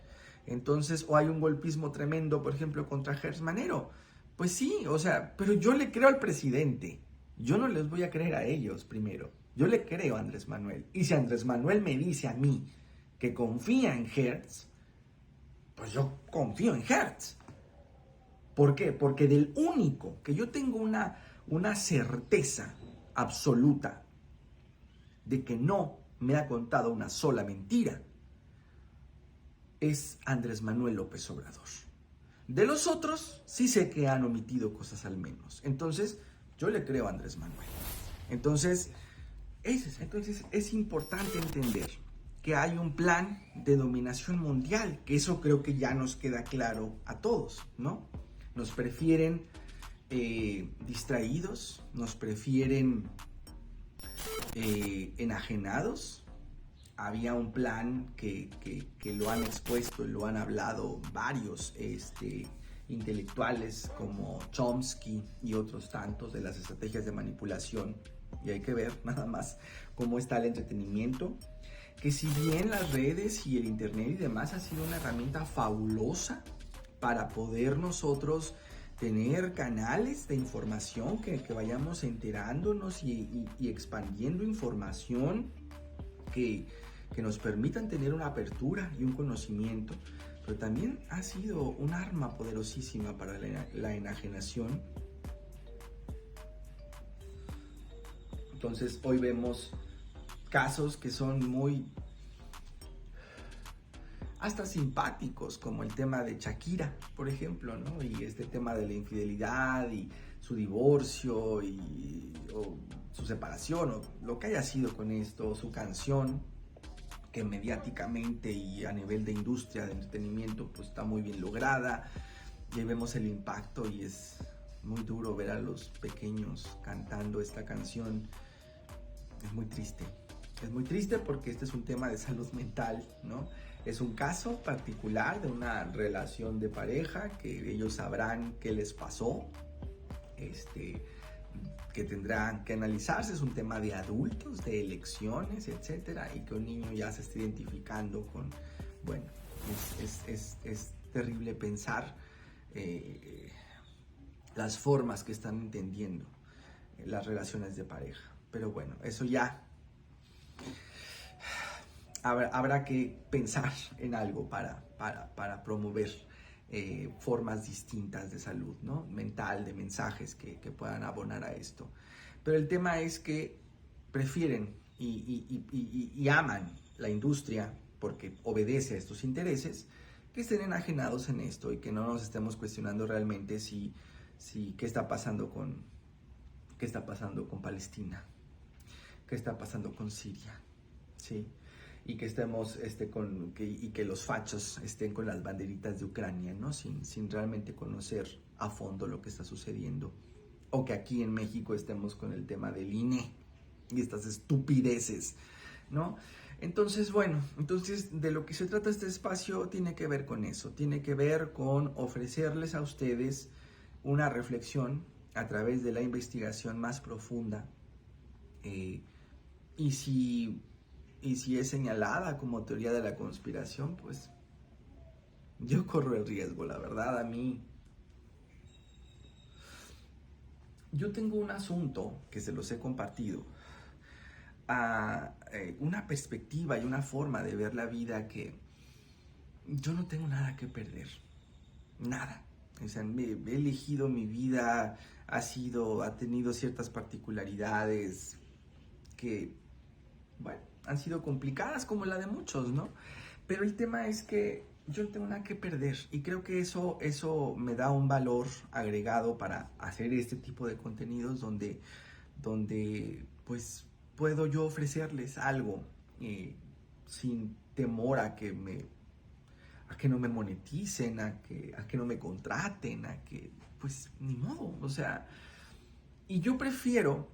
Speaker 1: Entonces, o hay un golpismo tremendo, por ejemplo, contra Hertz Manero. Pues sí, o sea, pero yo le creo al presidente. Yo no les voy a creer a ellos primero. Yo le creo a Andrés Manuel. Y si Andrés Manuel me dice a mí que confía en Hertz, pues yo confío en Hertz. ¿Por qué? Porque del único que yo tengo una certeza absoluta de que no me ha contado una sola mentira, es Andrés Manuel López Obrador. De los otros, sí sé que han omitido cosas al menos. Entonces, yo le creo a Andrés Manuel. Entonces es importante entender que hay un plan de dominación mundial, que eso creo que ya nos queda claro a todos, ¿no? Nos prefieren distraídos, nos prefieren enajenados. Había un plan que lo han expuesto y lo han hablado varios intelectuales como Chomsky y otros tantos de las estrategias de manipulación. Y hay que ver nada más cómo está el entretenimiento, que si bien las redes y el internet y demás ha sido una herramienta fabulosa para poder nosotros tener canales de información que vayamos enterándonos y expandiendo información que nos permitan tener una apertura y un conocimiento, pero también ha sido un arma poderosísima para la enajenación. Entonces hoy vemos casos que son muy hasta simpáticos, como el tema de Shakira, por ejemplo, ¿no? Y este tema de la infidelidad y su divorcio o su separación o lo que haya sido con esto, su canción, que mediáticamente y a nivel de industria de entretenimiento pues está muy bien lograda. Y ahí vemos el impacto y es muy duro ver a los pequeños cantando esta canción. Es muy triste porque este es un tema de salud mental, ¿no? Es un caso particular de una relación de pareja que ellos sabrán qué les pasó, que tendrán que analizarse. Es un tema de adultos, de elecciones, etcétera, y que un niño ya se está identificando con, bueno, es terrible pensar las formas que están entendiendo las relaciones de pareja. Pero bueno, eso ya habrá que pensar en algo para promover formas distintas de salud, ¿no? Mental, de mensajes que puedan abonar a esto. Pero el tema es que prefieren y aman la industria porque obedece a estos intereses, que estén enajenados en esto y que no nos estemos cuestionando realmente si qué está pasando con Palestina, qué está pasando con Siria, ¿sí? Y que estemos y que los fachos estén con las banderitas de Ucrania, ¿no? Sin realmente conocer a fondo lo que está sucediendo. O que aquí en México estemos con el tema del INE y estas estupideces, ¿no? Entonces, bueno, de lo que se trata este espacio tiene que ver con eso, tiene que ver con ofrecerles a ustedes una reflexión a través de la investigación más profunda. Y si es señalada como teoría de la conspiración, pues yo corro el riesgo, la verdad. A mí, yo tengo un asunto que se los he compartido, una perspectiva y una forma de ver la vida que yo no tengo nada que perder, nada. O sea, he elegido mi vida, ha tenido ciertas particularidades que, bueno, han sido complicadas como la de muchos, ¿no? Pero el tema es que yo no tengo nada que perder y creo que eso me da un valor agregado para hacer este tipo de contenidos donde pues puedo yo ofrecerles algo sin temor a que no me moneticen, a que no me contraten, pues ni modo, o sea, y yo prefiero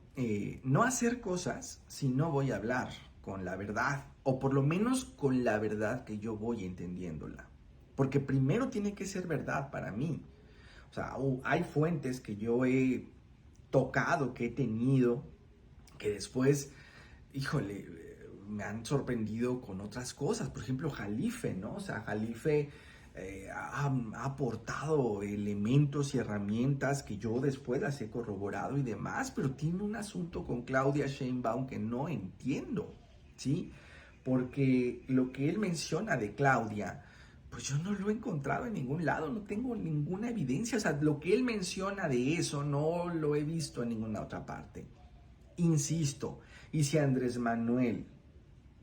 Speaker 1: no hacer cosas si no voy a hablar con la verdad, o por lo menos con la verdad que yo voy entendiéndola, porque primero tiene que ser verdad para mí. O sea, hay fuentes que yo he tocado, que he tenido, que después, híjole, me han sorprendido con otras cosas. Por ejemplo, Jalife, ¿no? O sea, Jalife ha aportado elementos y herramientas que yo después las he corroborado y demás, pero tiene un asunto con Claudia Sheinbaum que no entiendo, ¿sí? Porque lo que él menciona de Claudia, pues yo no lo he encontrado en ningún lado, no tengo ninguna evidencia, o sea, lo que él menciona de eso no lo he visto en ninguna otra parte. Insisto, y si Andrés Manuel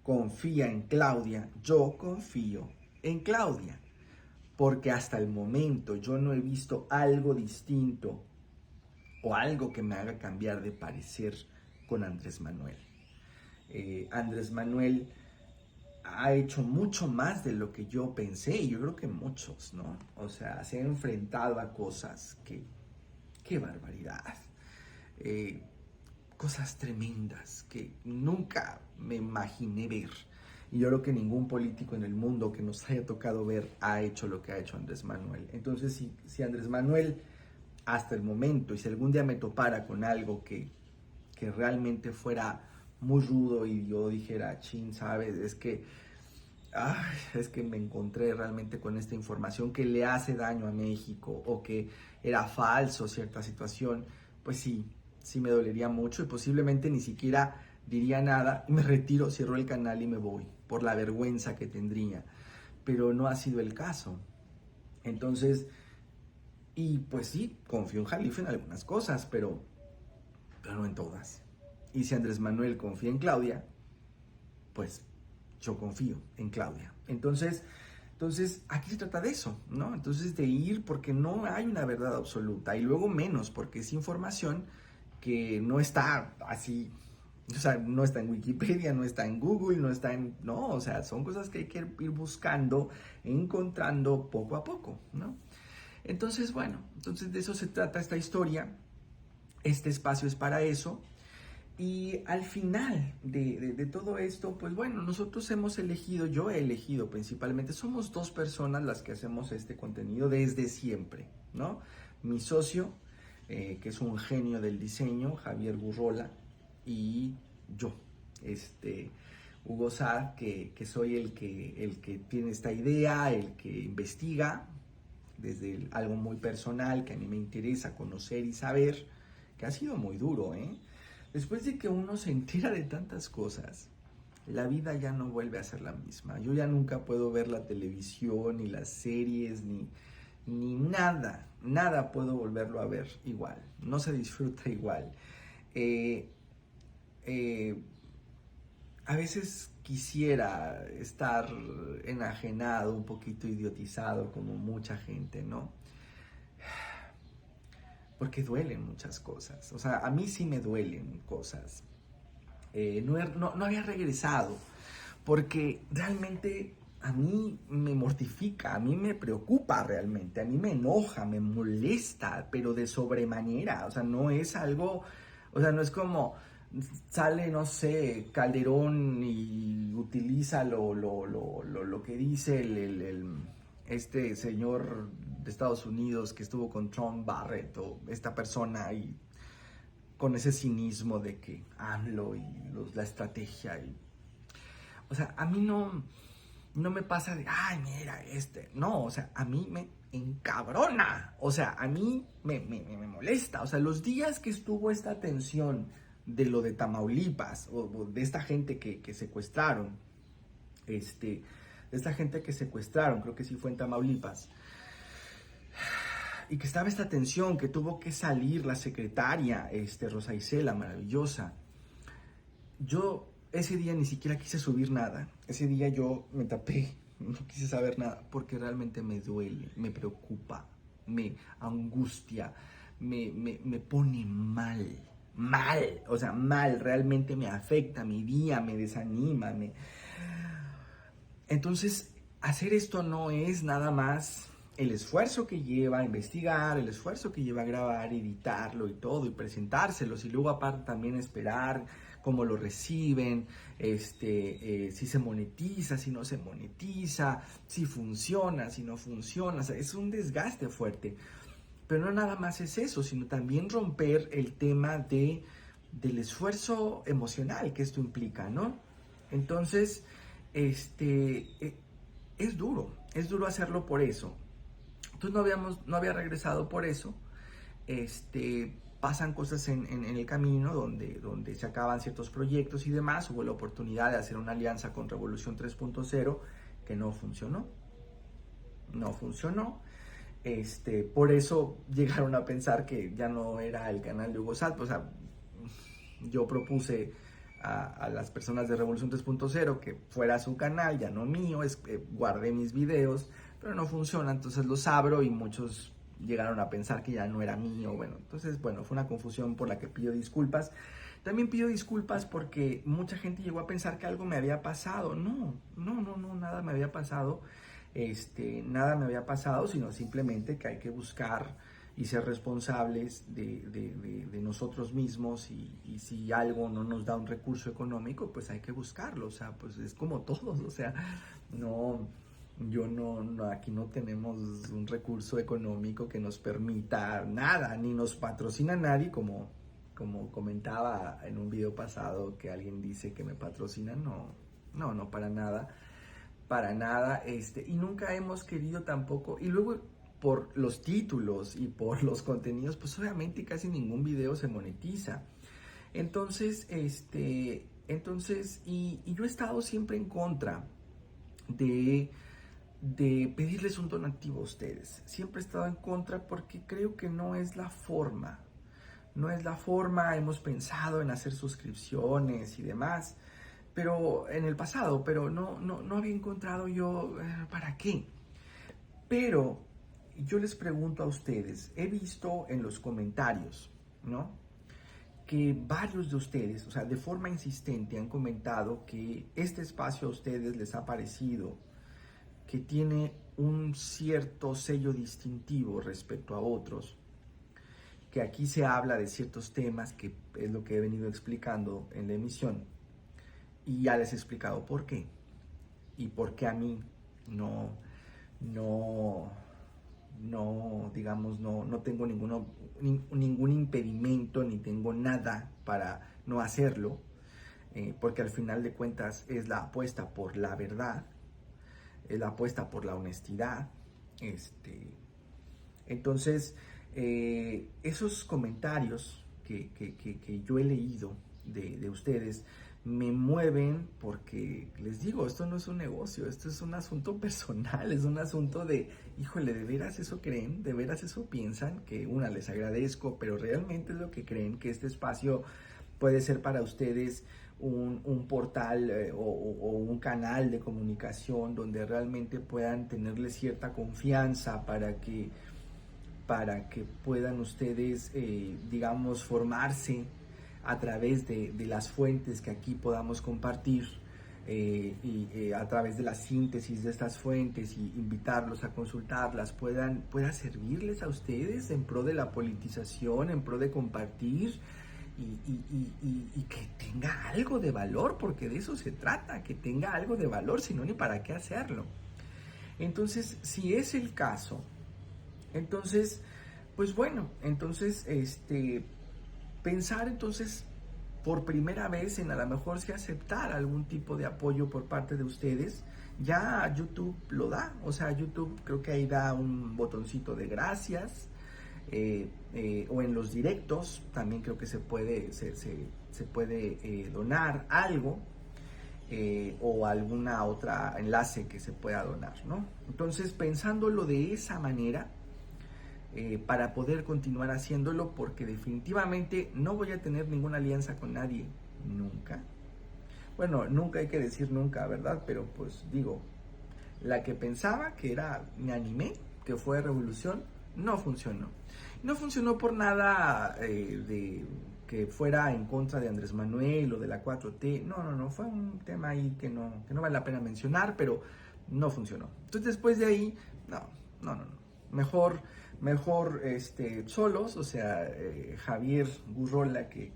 Speaker 1: confía en Claudia, yo confío en Claudia, porque hasta el momento yo no he visto algo distinto o algo que me haga cambiar de parecer con Andrés Manuel. Andrés Manuel ha hecho mucho más de lo que yo pensé, y yo creo que muchos, ¿no? O sea, se ha enfrentado a cosas que, qué barbaridad, cosas tremendas que nunca me imaginé ver. Y yo creo que ningún político en el mundo que nos haya tocado ver ha hecho lo que ha hecho Andrés Manuel. Entonces, si Andrés Manuel, hasta el momento, y si algún día me topara con algo que realmente fuera muy rudo y yo dijera, chin, ¿sabes? Es que me encontré realmente con esta información que le hace daño a México o que era falso cierta situación, pues sí me dolería mucho y posiblemente ni siquiera diría nada, me retiro, cierro el canal y me voy por la vergüenza que tendría, pero no ha sido el caso. Entonces, y pues sí, confío en Jalife en algunas cosas, pero no en todas. Y si Andrés Manuel confía en Claudia, pues yo confío en Claudia. Entonces aquí se trata de eso, ¿no? Entonces de ir porque no hay una verdad absoluta y luego menos porque es información que no está así, o sea, no está en Wikipedia, no está en Google, no está en, no, o sea, son cosas que hay que ir buscando, encontrando poco a poco, ¿no? Entonces, bueno, entonces de eso se trata esta historia, este espacio es para eso. Y al final de todo esto, pues bueno, nosotros hemos elegido, yo he elegido principalmente, somos dos personas las que hacemos este contenido desde siempre, ¿no? Mi socio, que es un genio del diseño, Javier Gurrola, y yo, Hugo Saad, que soy el que tiene esta idea, el que investiga desde algo muy personal que a mí me interesa conocer y saber, que ha sido muy duro, ¿eh? Después de que uno se entera de tantas cosas, la vida ya no vuelve a ser la misma. Yo ya nunca puedo ver la televisión, ni las series, ni nada puedo volverlo a ver igual. No se disfruta igual. Eh, eh, a veces quisiera estar enajenado, un poquito idiotizado como mucha gente, ¿no? Porque duelen muchas cosas. O sea, a mí sí me duelen cosas. No había regresado porque realmente a mí me mortifica, a mí me preocupa realmente, a mí me enoja, me molesta, pero de sobremanera. O sea, no es algo, o sea, no es como sale, no sé, Calderón y utiliza lo que dice este señor de Estados Unidos que estuvo con Trump, Barrett, o esta persona, y con ese cinismo de que AMLO y la estrategia. O sea, a mí no me pasa de, ay, mira, no, o sea, a mí me encabrona, o sea, a mí me molesta. O sea, los días que estuvo esta tensión de lo de Tamaulipas, o de esta gente que secuestraron, de esta gente que secuestraron, creo que sí fue en Tamaulipas, y que estaba esta tensión, que tuvo que salir la secretaria, Rosa Isela, maravillosa. Yo ese día ni siquiera quise subir nada, ese día yo me tapé, no quise saber nada, porque realmente me duele, me preocupa, me angustia, me pone mal, o sea, mal, realmente me afecta mi día, me desanima, Entonces, hacer esto no es nada más el esfuerzo que lleva a investigar, el esfuerzo que lleva a grabar, editarlo y todo, y presentárselos, y luego aparte también esperar cómo lo reciben, si se monetiza, si no se monetiza, si funciona, si no funciona. O sea, es un desgaste fuerte. Pero no nada más es eso, sino también romper el tema del esfuerzo emocional que esto implica, ¿no? Entonces, es duro hacerlo por eso. Entonces no había regresado por eso. Pasan cosas en el camino donde se acaban ciertos proyectos y demás. Hubo la oportunidad de hacer una alianza con Revolución 3.0 que no funcionó. No funcionó. Por eso llegaron a pensar que ya no era el canal de Hugo Salto. O sea, yo propuse a las personas de Revolución 3.0 que fuera su canal, ya no mío, guardé mis videos, pero no funciona, entonces los abro y muchos llegaron a pensar que ya no era mío. Bueno, entonces, bueno, fue una confusión por la que pido disculpas. También pido disculpas porque mucha gente llegó a pensar que algo me había pasado. No, nada me había pasado. Nada me había pasado, sino simplemente que hay que buscar y ser responsables de nosotros mismos, y si algo no nos da un recurso económico, pues hay que buscarlo. O sea, pues es como todos. O sea, aquí no tenemos un recurso económico que nos permita nada, ni nos patrocina nadie, como comentaba en un video pasado que alguien dice que me patrocina. No, para nada, y nunca hemos querido tampoco. Y luego, por los títulos y por los contenidos, pues obviamente casi ningún video se monetiza. Entonces, y yo he estado siempre en contra de pedirles un donativo a ustedes. Siempre he estado en contra porque creo que no es la forma. No es la forma. Hemos pensado en hacer suscripciones y demás, pero en el pasado, pero no había encontrado yo para qué. Pero yo les pregunto a ustedes, he visto en los comentarios, ¿no?, que varios de ustedes, o sea, de forma insistente han comentado que este espacio a ustedes les ha parecido que tiene un cierto sello distintivo respecto a otros, que aquí se habla de ciertos temas, que es lo que he venido explicando en la emisión, y ya les he explicado por qué, y por qué a mí no tengo ningún impedimento, ni tengo nada para no hacerlo, porque al final de cuentas es la apuesta por la verdad, es la apuesta por la honestidad. Entonces, esos comentarios que yo he leído de ustedes me mueven, porque les digo, esto no es un negocio, esto es un asunto personal, es un asunto de, híjole, ¿de veras eso creen? ¿De veras eso piensan? Que les agradezco, pero realmente es lo que creen, que este espacio puede ser para ustedes un portal o un canal de comunicación donde realmente puedan tenerle cierta confianza para que puedan ustedes, digamos, formarse a través de las fuentes que aquí podamos compartir, y a través de la síntesis de estas fuentes, y invitarlos a consultarlas, pueda servirles a ustedes en pro de la politización, en pro de compartir, y que tenga algo de valor, porque de eso se trata, que tenga algo de valor, si no, ni para qué hacerlo. Entonces, si es el caso, entonces, pues bueno, entonces, pensar entonces por primera vez en a lo mejor si aceptar algún tipo de apoyo por parte de ustedes. Ya YouTube lo da, o sea, YouTube creo que ahí da un botoncito de gracias, o en los directos también creo que se puede donar algo, o alguna otra enlace que se pueda donar, ¿no? Entonces, pensándolo de esa manera, para poder continuar haciéndolo, porque definitivamente no voy a tener ninguna alianza con nadie, nunca. Bueno, nunca hay que decir nunca, ¿verdad? Pero pues digo, la que pensaba que me animé, que fue Revolución, no funcionó. No funcionó por nada de que fuera en contra de Andrés Manuel o de la 4T. No, fue un tema ahí que no vale la pena mencionar, pero no funcionó. Entonces, después de ahí, no. Mejor solos, o sea, Javier Gurrola, que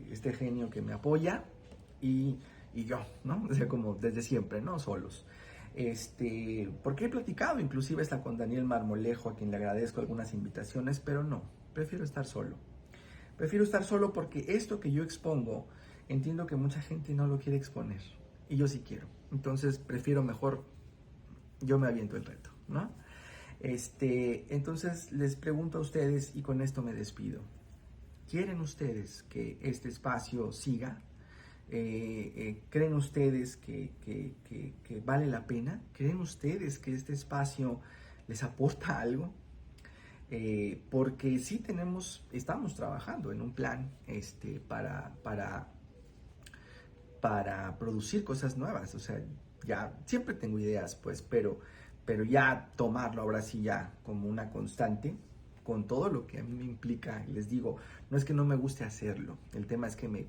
Speaker 1: este genio que me apoya, y yo, ¿no? O sea, como desde siempre, ¿no? Solos. Porque he platicado inclusive hasta con Daniel Marmolejo, a quien le agradezco algunas invitaciones, pero no, prefiero estar solo. Prefiero estar solo porque esto que yo expongo, entiendo que mucha gente no lo quiere exponer, y yo sí quiero. Entonces prefiero mejor yo me aviento el reto, ¿no? Entonces les pregunto a ustedes y con esto me despido. ¿Quieren ustedes que este espacio siga? ¿Creen ustedes que vale la pena? ¿Creen ustedes que este espacio les aporta algo? Porque sí estamos trabajando en un plan para producir cosas nuevas. O sea, ya siempre tengo ideas, pues, pero ya tomarlo ahora sí ya como una constante, con todo lo que a mí me implica, y les digo, no es que no me guste hacerlo, el tema es que me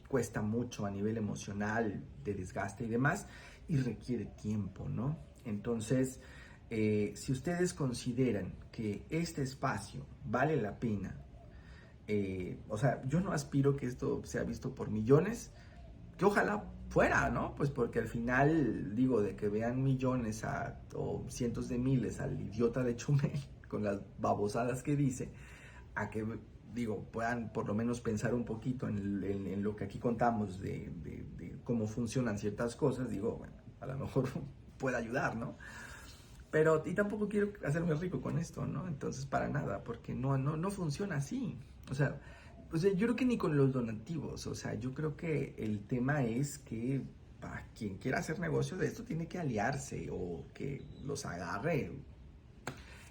Speaker 1: cuesta mucho a nivel emocional, de desgaste y demás, y requiere tiempo, ¿no? Entonces, si ustedes consideran que este espacio vale la pena, o sea, yo no aspiro que esto sea visto por millones, que ojalá fuera, ¿no? Pues porque al final, digo, de que vean millones o cientos de miles al idiota de Chumel con las babosadas que dice, a que, digo, puedan por lo menos pensar un poquito en lo que aquí contamos de cómo funcionan ciertas cosas, digo, bueno, a lo mejor puede ayudar, ¿no? Pero, y tampoco quiero hacerme rico con esto, ¿no? Entonces, para nada, porque no funciona así. O sea, yo creo que ni con los donativos, o sea, yo creo que el tema es que para quien quiera hacer negocio de esto tiene que aliarse o que los agarre.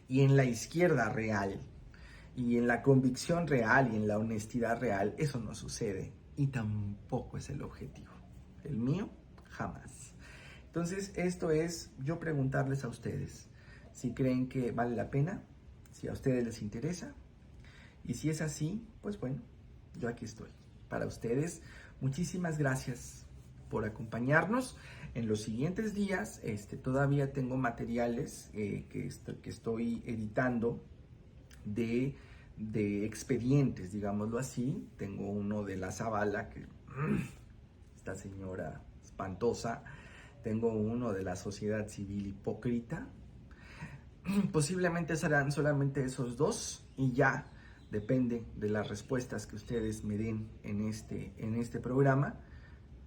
Speaker 1: Y en la izquierda real, y en la convicción real y en la honestidad real, eso no sucede. Y tampoco es el objetivo. El mío, jamás. Entonces, esto es yo preguntarles a ustedes si creen que vale la pena, si a ustedes les interesa. Y si es así, pues bueno, yo aquí estoy para ustedes. Muchísimas gracias por acompañarnos. En los siguientes días, todavía tengo materiales que estoy editando de expedientes, digámoslo así. Tengo uno de la Zavala, que esta señora espantosa. Tengo uno de la sociedad civil hipócrita. Posiblemente serán solamente esos dos y ya depende de las respuestas que ustedes me den en este programa.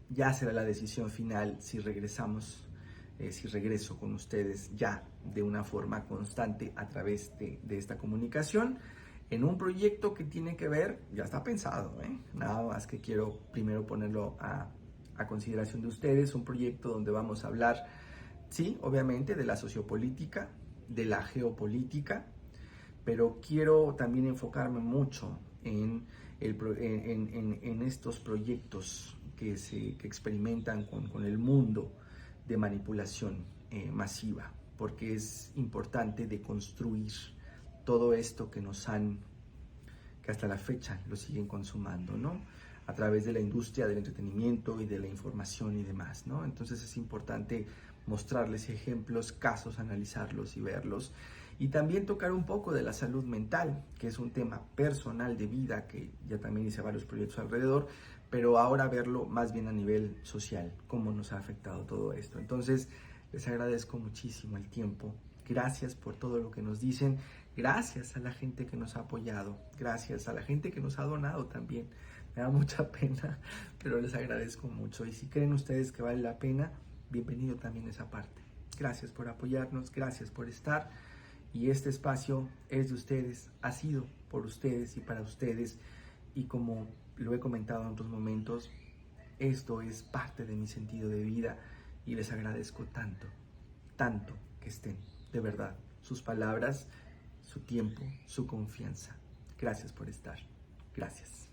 Speaker 1: Ya será la decisión final si regreso con ustedes ya de una forma constante a través de esta comunicación en un proyecto que tiene que ver, ya está pensado, nada más que quiero primero ponerlo a consideración de ustedes, un proyecto donde vamos a hablar, sí, obviamente, de la sociopolítica, de la geopolítica, pero quiero también enfocarme mucho en estos proyectos que experimentan con el mundo de manipulación masiva, porque es importante deconstruir todo esto que que hasta la fecha lo siguen consumando, ¿no? A través de la industria del entretenimiento y de la información y demás, ¿no? Entonces es importante mostrarles ejemplos, casos, analizarlos y verlos. Y también tocar un poco de la salud mental, que es un tema personal de vida, que ya también hice varios proyectos alrededor, pero ahora verlo más bien a nivel social, cómo nos ha afectado todo esto. Entonces, les agradezco muchísimo el tiempo. Gracias por todo lo que nos dicen. Gracias a la gente que nos ha apoyado. Gracias a la gente que nos ha donado también. Me da mucha pena, pero les agradezco mucho. Y si creen ustedes que vale la pena, bienvenido también esa parte. Gracias por apoyarnos, gracias por estar. Y este espacio es de ustedes, ha sido por ustedes y para ustedes. Y como lo he comentado en otros momentos, esto es parte de mi sentido de vida y les agradezco tanto, tanto que estén, de verdad, sus palabras, su tiempo, su confianza. Gracias por estar. Gracias.